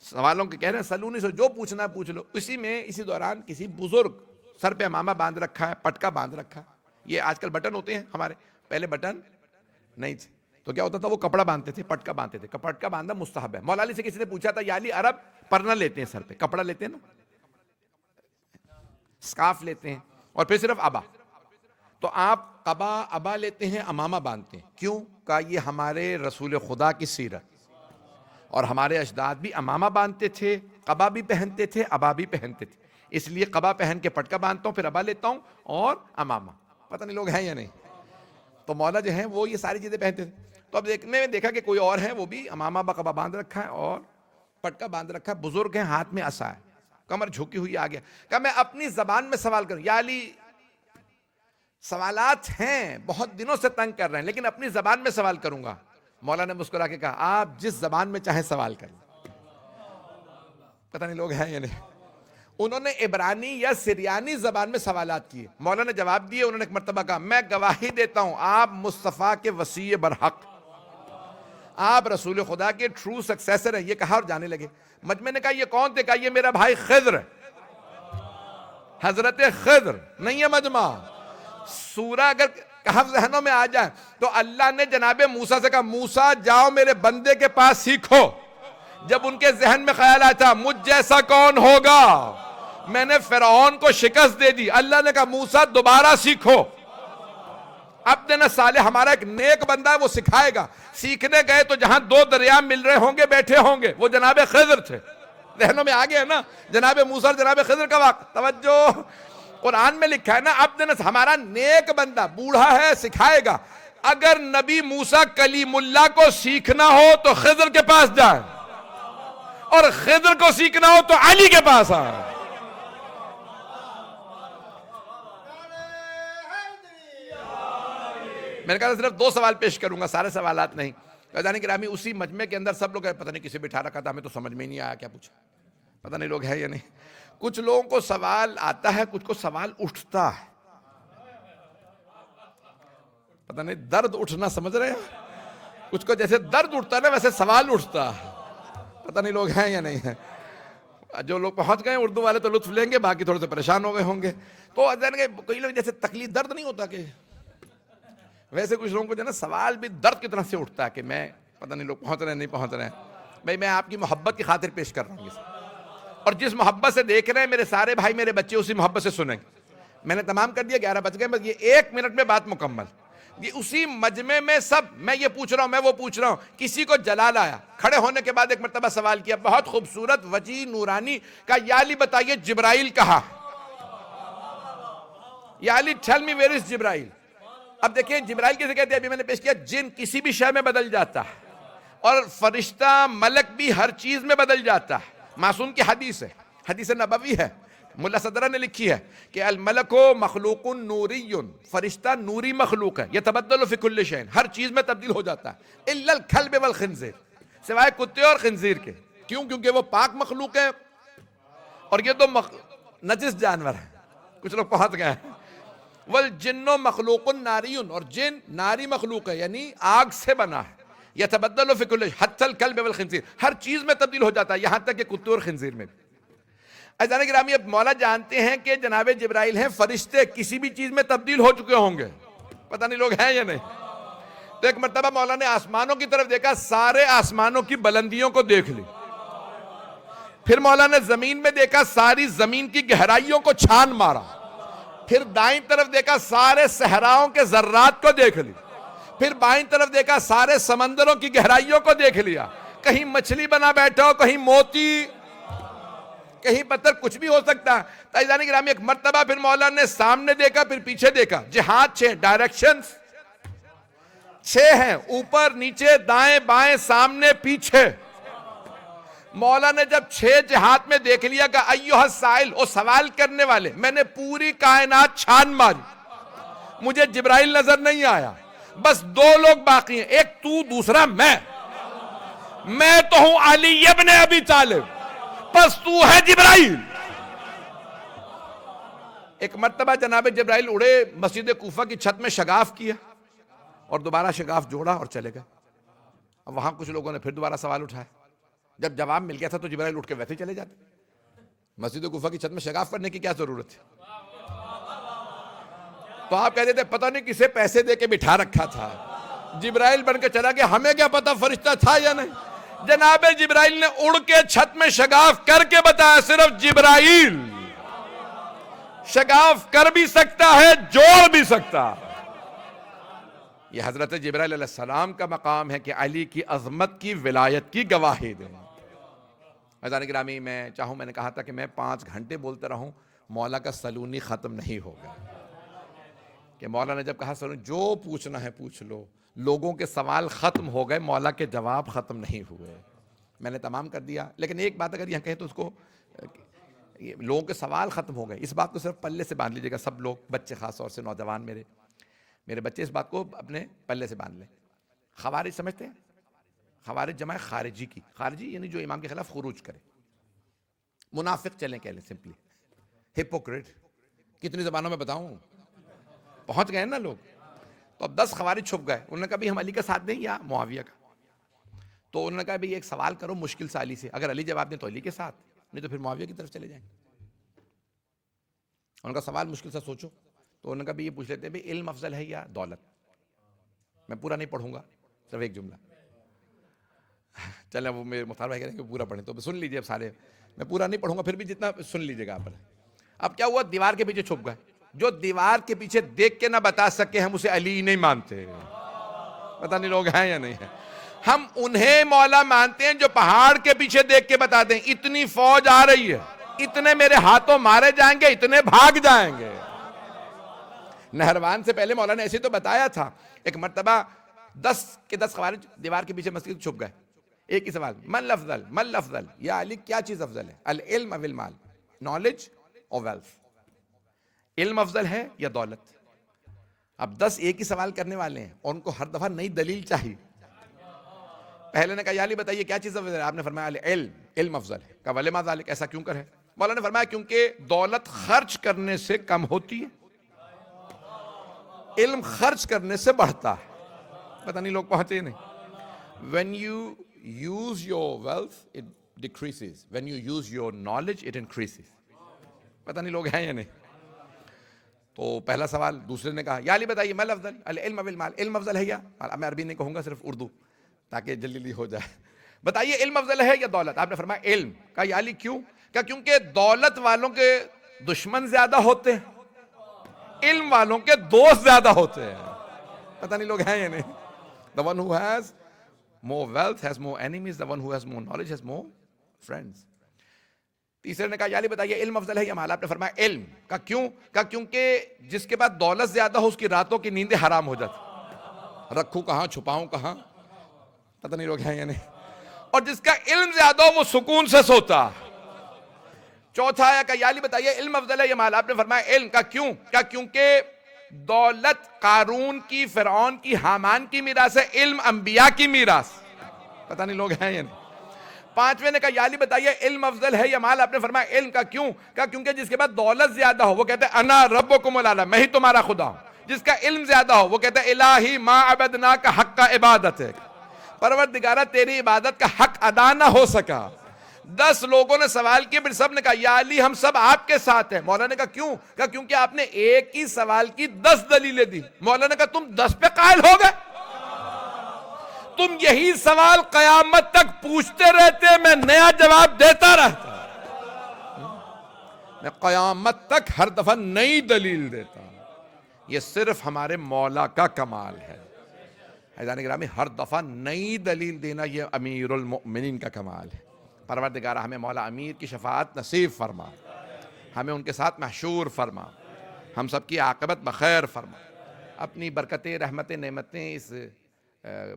سوالوں کے کہہ رہے ہیں سلونی سے جو پوچھنا ہے پوچھ لو. اسی دوران کسی بزرگ سر پہ امامہ باندھ رکھا ہے, پٹکا باندھ رکھا ہے. یہ آج کل بٹن ہوتے ہیں ہمارے, پہلے بٹن نہیں تھے. تو کیا ہوتا تھا, وہ کپڑا باندھتے تھے, پٹکا باندھتے تھے. پٹکا باندھنا مستحب ہے. مولا علی سے کسی نے پوچھا تھا یا علی عرب پرنا لیتے ہیں سر پہ, کپڑا لیتے ہیں نا, سکارف لیتے ہیں, اور پھر صرف ابا. تو آپ قبا ابا لیتے ہیں, امامہ باندھتے ہیں. کیوں؟ کہا یہ ہمارے رسول خدا کی سیرت, اور ہمارے اجداد بھی امامہ باندھتے تھے, قبا بھی پہنتے تھے, ابا بھی پہنتے تھے. اس لیے قبا پہن کے پٹکا باندھتا ہوں, پھر ابا لیتا ہوں, اور امامہ. پتہ نہیں لوگ ہیں یا نہیں. تو مولا جو ہیں وہ یہ ساری چیزیں پہنتے تھے. تو اب دیکھنے میں دیکھا کہ کوئی اور ہے, وہ بھی امامہ بقبا باندھ رکھا ہے اور پٹکا باندھ رکھا ہے, بزرگ ہیں, ہاتھ میں عصا ہے, کمر جھکی ہوئی آ گیا. کہا میں اپنی زبان میں سوال کروں. یا علی سوالات ہیں, بہت دنوں سے تنگ کر رہے ہیں, لیکن اپنی زبان میں سوال کروں گا. مولا نے مسکرا کے کہا آپ جس زبان میں چاہیں سوال کریں. پتہ نہیں لوگ ہیں یا نہیں. انہوں نے عبرانی یا سریانی زبان میں سوالات کیے. مولا نے جواب دیے. انہوں نے ایک مرتبہ کہا میں گواہی دیتا ہوں آپ مصطفیٰ کے وصی برحق, آپ رسول خدا کے ٹرو سکسیسر ہیں. یہ کہا اور جانے لگے. مجمع نے کہا یہ کون تھے؟ کہا یہ میرا بھائی خضر, حضرت خضر. نہیں ہے مجمع. سورہ اگر کہف ذہنوں میں آ جائے تو اللہ نے جناب موسیٰ سے کہا موسیٰ جاؤ میرے بندے کے پاس سیکھو. جب ان کے ذہن میں خیال آیا تھا مجھ جیسا کون ہوگا, میں نے فرعون کو شکست دے دی, اللہ نے کہا موسیٰ دوبارہ سیکھو. عبدنا صالح ہمارا ایک نیک بندہ ہے, وہ سکھائے گا. سیکھنے گئے تو جہاں دو دریا مل رہے ہوں گے بیٹھے ہوں گے, وہ جناب خضر تھے. ذہنوں میں آ گیا نا جناب موسیٰ اور جناب خضر کا واقعہ. توجہ, قرآن میں لکھا ہے نا عبدنا ہمارا نیک بندہ, بوڑھا ہے, سکھائے گا. اگر نبی موسیٰ کلیم اللہ کو سیکھنا ہو تو خضر کے پاس جائے, اور خضر کو سیکھنا ہو تو علی کے پاس آئے. میں نے کہا صرف 2 سوال پیش کروں گا, سارے سوالات نہیں. عزیزان گرامی اسی مجمع کے اندر سب لوگ پتہ نہیں کسے بٹھا رکھا تھا, ہمیں تو سمجھ میں ہی نہیں آیا کیا پوچھا. پتہ نہیں لوگ ہیں یا نہیں. کچھ لوگوں کو سوال آتا ہے, کچھ کو سوال اٹھتا ہے. پتہ نہیں درد اٹھنا سمجھ رہے ہیں, کچھ کو جیسے درد اٹھتا ہے نا ویسے سوال اٹھتا ہے. پتہ نہیں لوگ ہیں یا نہیں ہیں. جو لوگ پہنچ گئے اردو والے تو لطف لیں گے, باقی تھوڑے سے پریشان ہو گئے ہوں گے. تو کئی لوگ جیسے تکلیف درد نہیں ہوتا کہ ویسے کچھ لوگوں کو جو ہے نا سوال بھی درد کی طرح سے اٹھتا ہے کہ میں پتہ نہیں لوگ پہنچ رہے ہیں نہیں پہنچ رہے ہیں. بھائی میں آپ کی محبت کی خاطر پیش کر رہا ہوں یہ, اور جس محبت سے دیکھ رہے ہیں میرے سارے بھائی میرے بچے اسی محبت سے سنیں گے. میں نے تمام کر دیا, 11 بج گئے, بس یہ 1 منٹ میں بات مکمل. یہ اسی مجمع میں سب, میں یہ پوچھ رہا ہوں, میں وہ پوچھ رہا ہوں. کسی کو جلال آیا, کھڑے ہونے کے بعد ایک مرتبہ سوال کیا, بہت خوبصورت وجیح نورانی, کہا یا علی بتائیے جبرائیل کہاں؟ یا علی ٹیل می ویئر از جبرائیل. اب دیکھیں جبرائیل کیسے کہتے ہیں, ابھی میں نے پیش کیا, جن کسی بھی شے میں بدل جاتا ہے, اور فرشتہ ملک بھی ہر چیز میں بدل جاتا ہے. معصوم کی حدیث ہے, حدیث نبوی ہے, ملا صدرہ نے لکھی ہے کہ الملک مخلوق نوری, فرشتہ نوری مخلوق ہے, یتبدل فی کل شیء, ہر چیز میں تبدیل ہو جاتا ہے, الا الکلب والخنزیر, سوائے کتے اور خنزیر کے. کیوں؟ کیونکہ وہ پاک مخلوق ہے اور یہ تو نجس جانور ہے. کچھ لوگ پہنچ گئے ہیں. والجن مخلوق ناری، اور جن ناری مخلوق ہے یعنی آگ سے بنا ہے. یتبدل فی کل حتی الکلب والخنزیر، ہر چیز میں تبدیل ہو جاتا ہے، یہاں تک کہ کتے اور خنزیر میں بھی. عزیزان گرامی، اب مولا جانتے ہیں کہ جناب جبرائیل ہیں فرشتے کسی بھی چیز میں تبدیل ہو چکے ہوں گے. پتہ نہیں لوگ ہیں یا نہیں. تو ایک مرتبہ مولا نے آسمانوں کی طرف دیکھا، سارے آسمانوں کی بلندیوں کو دیکھ لی. پھر مولا نے زمین میں دیکھا، ساری زمین کی گہرائیوں کو چھان مارا. پھر دائیں طرف دیکھا، سارے صحراؤں کے ذرات کو دیکھ لی. پھر بائیں طرف دیکھا، سارے سمندروں کی گہرائیوں کو دیکھ لیا. کہیں مچھلی بنا بیٹھا ہو، کہیں موتی، کہیں پتھر، کچھ بھی ہو سکتا ہے. عزیزان گرامی، ایک مرتبہ پھر مولا نے سامنے دیکھا، پھر پیچھے دیکھا. جہاد 6 ڈائریکشنز 6 ہیں، اوپر نیچے دائیں بائیں سامنے پیچھے. مولا نے جب 6 جہات میں دیکھ لیا کہ ایھا السائل، او سوال کرنے والے، میں نے پوری کائنات چھان ماری، مجھے جبرائیل نظر نہیں آیا. بس 2 لوگ باقی ہیں، ایک تو، دوسرا میں تو ہوں علی ابن ابی طالب، بس تو ہے جبرائیل. ایک مرتبہ جناب جبرائیل اڑے، مسجد کوفہ کی چھت میں شگاف کیا اور دوبارہ شگاف جوڑا اور چلے گئے. اب وہاں کچھ لوگوں نے پھر دوبارہ سوال اٹھایا. جب جواب مل گیا تھا تو جبرائیل اٹھ کے ویسے ہی چلے جاتے. مسجد کوفہ کی چھت میں شگاف کرنے کی کیا ضرورت ہے؟ تو آپ کہتے تھے پتہ نہیں کسے پیسے دے کے بٹھا رکھا تھا، جبرائیل بن کے چلا گیا، ہمیں کیا پتہ فرشتہ تھا یا نہیں. جناب جبرائیل نے اڑ کے چھت میں شگاف کر کے بتایا، صرف جبرائیل شگاف کر بھی سکتا ہے، جوڑ بھی سکتا. یہ حضرت جبرائیل علیہ السلام کا مقام ہے کہ علی کی عظمت کی ولایت کی گواہی دیں. عزیزان گرامی، میں چاہوں، میں نے کہا تھا کہ میں 5 گھنٹے بولتا رہوں، مولا کا سلونی ختم نہیں ہوگا. کہ مولا نے جب کہا سلونی جو پوچھنا ہے پوچھ لو، لوگوں کے سوال ختم ہو گئے، مولا کے جواب ختم نہیں ہوئے. میں نے تمام کر دیا. لیکن ایک بات اگر یہاں کہیں تو اس کو، لوگوں کے سوال ختم ہو گئے، اس بات کو صرف پلے سے باندھ لیجیے گا سب لوگ، بچے خاص طور سے، نوجوان میرے بچے اس بات کو اپنے پلے سے باندھ لیں. خوارج سمجھتے ہیں؟ خوارج جمع خارجی کی. خارجی یعنی جو امام کے خلاف خروج کرے. منافق چلیں کہہ لیں سمپلی. ہپوکریٹ کتنی زبانوں میں بتاؤں؟ پہنچ گئے نا لوگ. تو اب 10 خوارج چھپ گئے. انہوں نے کہا بھی ہم علی کا ساتھ دیں یا معاویہ کا. تو انہوں نے کہا بھی ایک سوال کرو مشکل سے علی سے، اگر علی جواب دیں تو علی کے ساتھ، نہیں تو پھر معاویہ کی طرف چلے جائیں. ان کا سوال مشکل سے سوچو. تو انہوں نے کہا بھی یہ پوچھ لیتے ہیں بھی علم افضل ہے یا دولت. میں پورا نہیں پڑھوں گا، صرف ایک جملہ. چلیں وہ میرے مختار بھائی کہہ رہے ہیں کہ پورا پڑھیں، تو سن لیجیے اب سارے. میں پورا نہیں پڑھوں گا، پھر بھی جتنا سن لیجیے گا آپ. اب کیا ہوا؟ دیوار کے پیچھے چھپ گئے. جو دیوار کے پیچھے دیکھ کے نہ بتا سکے ہم اسے علی نہیں مانتے. پتہ نہیں لوگ ہیں یا نہیں ہیں. ہم انہیں مولا مانتے ہیں جو پہاڑ کے پیچھے دیکھ کے بتا دیں اتنی فوج آ رہی ہے، اتنے میرے ہاتھوں مارے جائیں گے، اتنے بھاگ جائیں گے. نہروان سے پہلے مولا نے ایسے تو بتایا تھا. ایک مرتبہ 10 کے 10 خوارج دیوار کے پیچھے مسجد چھپ گئے. ایک ہی سوال، من افضل، من افضل، یا علی کیا چیز افضل ہے؟ العلم او المال، نالج اور ویلتھ. علم افضل ہے یا دولت؟ اب 10 ایک ہی سوال کرنے والے ہیں اور ان کو ہر دفعہ نئی دلیل چاہیے. پہلے نے کہا یا علی بتائیے کیا چیز افضل ہے؟ آپ نے فرمایا العلم، علم افضل ہے. کہا ولما ذالک، ایسا کیوں کر ہے؟ مولا نے فرمایا کیونکہ دولت خرچ کرنے سے کم ہوتی ہے، علم خرچ کرنے سے بڑھتا ہے. پتہ نہیں لوگ پہنچے نہیں. When you use your wealth, it decreases. When you use your knowledge, it increases. پتہ نہیں لوگ ہیں یا نہیں. تو پہلا سوال. دوسرے نے کہا یا علی بتائیے مل افضل، العلم او المال، علم افضل ہے یا؟ میں عربی نہیں کہوں گا، صرف اردو تاکہ جلدی جلدی ہو جائے. بتائیے علم افضل ہے یا دولت؟ آپ نے فرمایا علم. کہا یا علی کیوں؟ کہا کیونکہ دولت والوں کے دشمن زیادہ ہوتے ہیں، علم والوں کے دوست زیادہ ہوتے ہیں. پتہ نہیں لوگ ہیں یا نہیں. The one who has more wealth has more enemies. The one who has more knowledge has more friends. تیسرے نے کہا یا علی بتائیے علم افضل ہے یا مال؟ آپ نے فرمایا علم. کہا کیوں؟ کہا کیونکہ جس کے بعد دولت زیادہ ہو اس کی راتوں کی نیندیں حرام ہو جاتی. رکھوں کہاں، چھپاؤں کہاں. پتہ نہیں لوگ ہیں یا نہیں. اور جس کا علم زیادہ ہو وہ سکون سے سوتا. چوتھا آیا کہ یا علی بتائیے علم افضل ہے یا مال؟ آپ نے فرمایا علم. کا کیوں؟ کہا کیونکہ دولت قارون کی، فرعون کی، حامان کی میراث ہے، علم انبیاء کی میراث. پتہ نہیں لوگ ہیں یا نہیں. پانچویں نے کہا یا علی بتائیے علم افضل ہے یا مال؟ آپ نے فرمایا علم کا. کیوں؟ کہا کیونکہ جس کے بعد دولت زیادہ ہو وہ کہتا ہے انا ربکم الاعلی، میں ہی تمہارا خدا ہوں. جس کا علم زیادہ ہو وہ کہتا ہے الہی ما عبدناک حق کا عبادت ہے، پروردگارہ تیری عبادت کا حق ادا نہ ہو سکا. 10 لوگوں نے سوال کیا، پھر سب نے کہا یا علی ہم سب آپ کے ساتھ ہیں. مولانا نے کہا کیوں؟ کہا کیونکہ آپ نے ایک ہی سوال کی 10 دلیلیں دی. مولانا نے کہا تم 10 پہ قائل ہو گئے؟ تم یہی سوال قیامت تک پوچھتے رہتے، میں نیا جواب دیتا رہتا، میں قیامت تک ہر دفعہ نئی دلیل دیتا. یہ صرف ہمارے مولا کا کمال ہے. عزیزان گرامی، ہر دفعہ نئی دلیل دینا یہ امیر المؤمنین کا کمال ہے. پروردگارہ ہمیں مولا امیر کی شفاعت نصیب فرما، ہمیں ان کے ساتھ محشور فرما، ہم سب کی عاقبت بخیر فرما. اپنی برکتیں، رحمتیں، نعمتیں اس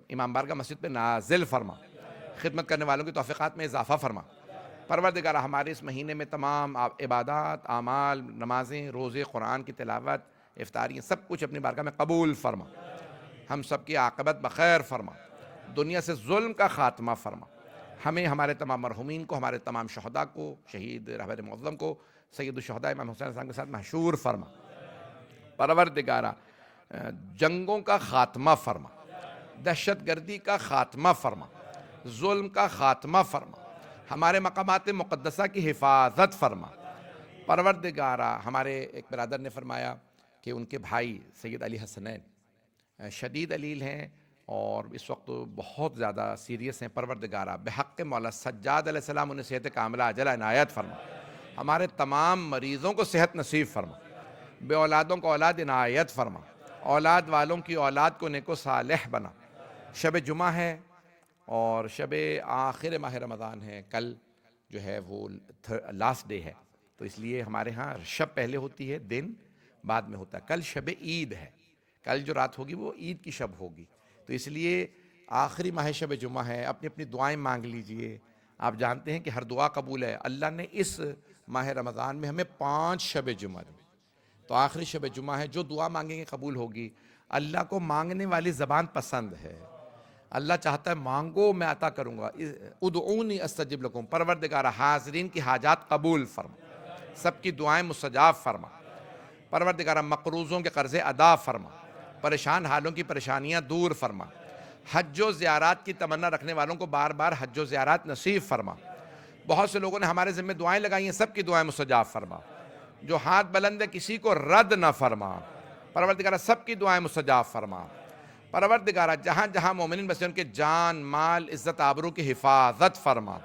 امام بارگاہ مسجد پہ نازل فرما، خدمت کرنے والوں کی توفیقات میں اضافہ فرما. پروردگارہ ہمارے اس مہینے میں تمام عبادات، اعمال، نمازیں، روزے، قرآن کی تلاوت، افطاریاں، سب کچھ اپنی بارگاہ میں قبول فرما. ہم سب کی عاقبت بخیر فرما، دنیا سے ظلم کا خاتمہ فرما. ہمیں، ہمارے تمام مرحومین کو، ہمارے تمام شہداء کو، شہید رہبر معظم کو سید الشہداء امام حسین السلام کے ساتھ محشور فرما. پروردگارہ جنگوں کا خاتمہ فرما، دہشت گردی کا خاتمہ فرما، ظلم کا خاتمہ فرما، ہمارے مقامات مقدسہ کی حفاظت فرما. پروردگارہ ہمارے ایک برادر نے فرمایا کہ ان کے بھائی سید علی حسنین شدید علیل ہیں اور اس وقت بہت زیادہ سیریس ہیں. پروردگارہ بحق مولا سجاد علیہ السلام انہیں صحت کاملہ عاجلہ عنایت فرما. ہمارے تمام مریضوں کو صحت نصیب فرما، بے اولادوں کو اولاد عنایت فرما، اولاد والوں کی اولاد کو نیک و صالح بنا. شب جمعہ ہے اور شب آخر ماہ رمضان ہے. کل جو ہے وہ لاسٹ ڈے ہے، تو اس لیے ہمارے ہاں شب پہلے ہوتی ہے، دن بعد میں ہوتا ہے. کل شب عید ہے، کل جو رات ہوگی وہ عید کی شب ہوگی، تو اس لیے آخری ماہ شب جمعہ ہے. اپنی اپنی دعائیں مانگ لیجئے. آپ جانتے ہیں کہ ہر دعا قبول ہے. اللہ نے اس ماہ رمضان میں ہمیں 5 شب جمعہ دی، تو آخری شب جمعہ ہے. جو دعا مانگیں گے قبول ہوگی. اللہ کو مانگنے والی زبان پسند ہے. اللہ چاہتا ہے مانگو میں عطا کروں گا. ادعونی استجب لکم. پروردگارہ حاضرین کی حاجات قبول فرما، سب کی دعائیں مستجاب فرما. پروردگارہ مقروضوں کے قرضے ادا فرما، پریشان حالوں کی پریشانیاں دور فرما. حج و زیارات کی تمنا رکھنے والوں کو بار بار حج و زیارات نصیب فرما. بہت سے لوگوں نے ہمارے ذمہ دعائیں لگائی ہیں، سب کی دعائیں مستجاب فرما. جو ہاتھ بلند ہے کسی کو رد نہ فرما. پروردگارہ سب کی دعائیں مستجاب فرما. پروردگارہ جہاں جہاں مومنین بسے ان کے جان، مال، عزت، آبرو کی حفاظت فرما.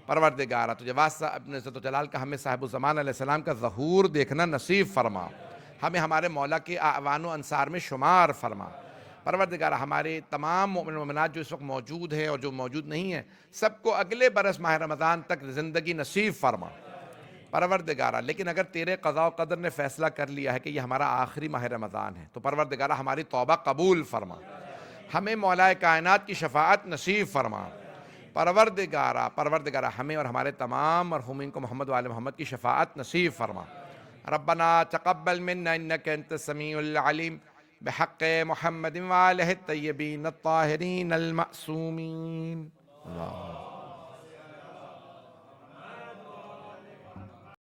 پروردگارہ تجھے واسطہ اپنے عزت و جلال کا ہمیں صاحب الزمان علیہ السلام کا ظہور دیکھنا نصیب فرما. ہمیں ہمارے مولا کے اعوان و انصار میں شمار فرما. پروردگارہ ہمارے تمام مومن و مومنات جو اس وقت موجود ہیں اور جو موجود نہیں ہیں، سب کو اگلے برس ماہ رمضان تک زندگی نصیب فرما. پروردگارہ لیکن اگر تیرے قضاء و قدر نے فیصلہ کر لیا ہے کہ یہ ہمارا آخری ماہ رمضان ہے، تو پروردگارہ ہماری توبہ قبول فرما. ہمیں مولا کائنات کی شفاعت نصیب فرما. پروردگارہ ہمیں اور ہمارے تمام مرحومین کو محمد و آل محمد کی شفاعت نصیب فرما. ربنا تقبل منا انك انت السميع العليم بحق محمد وآلہ الطیبین الطاہرین المعصومین. اللہ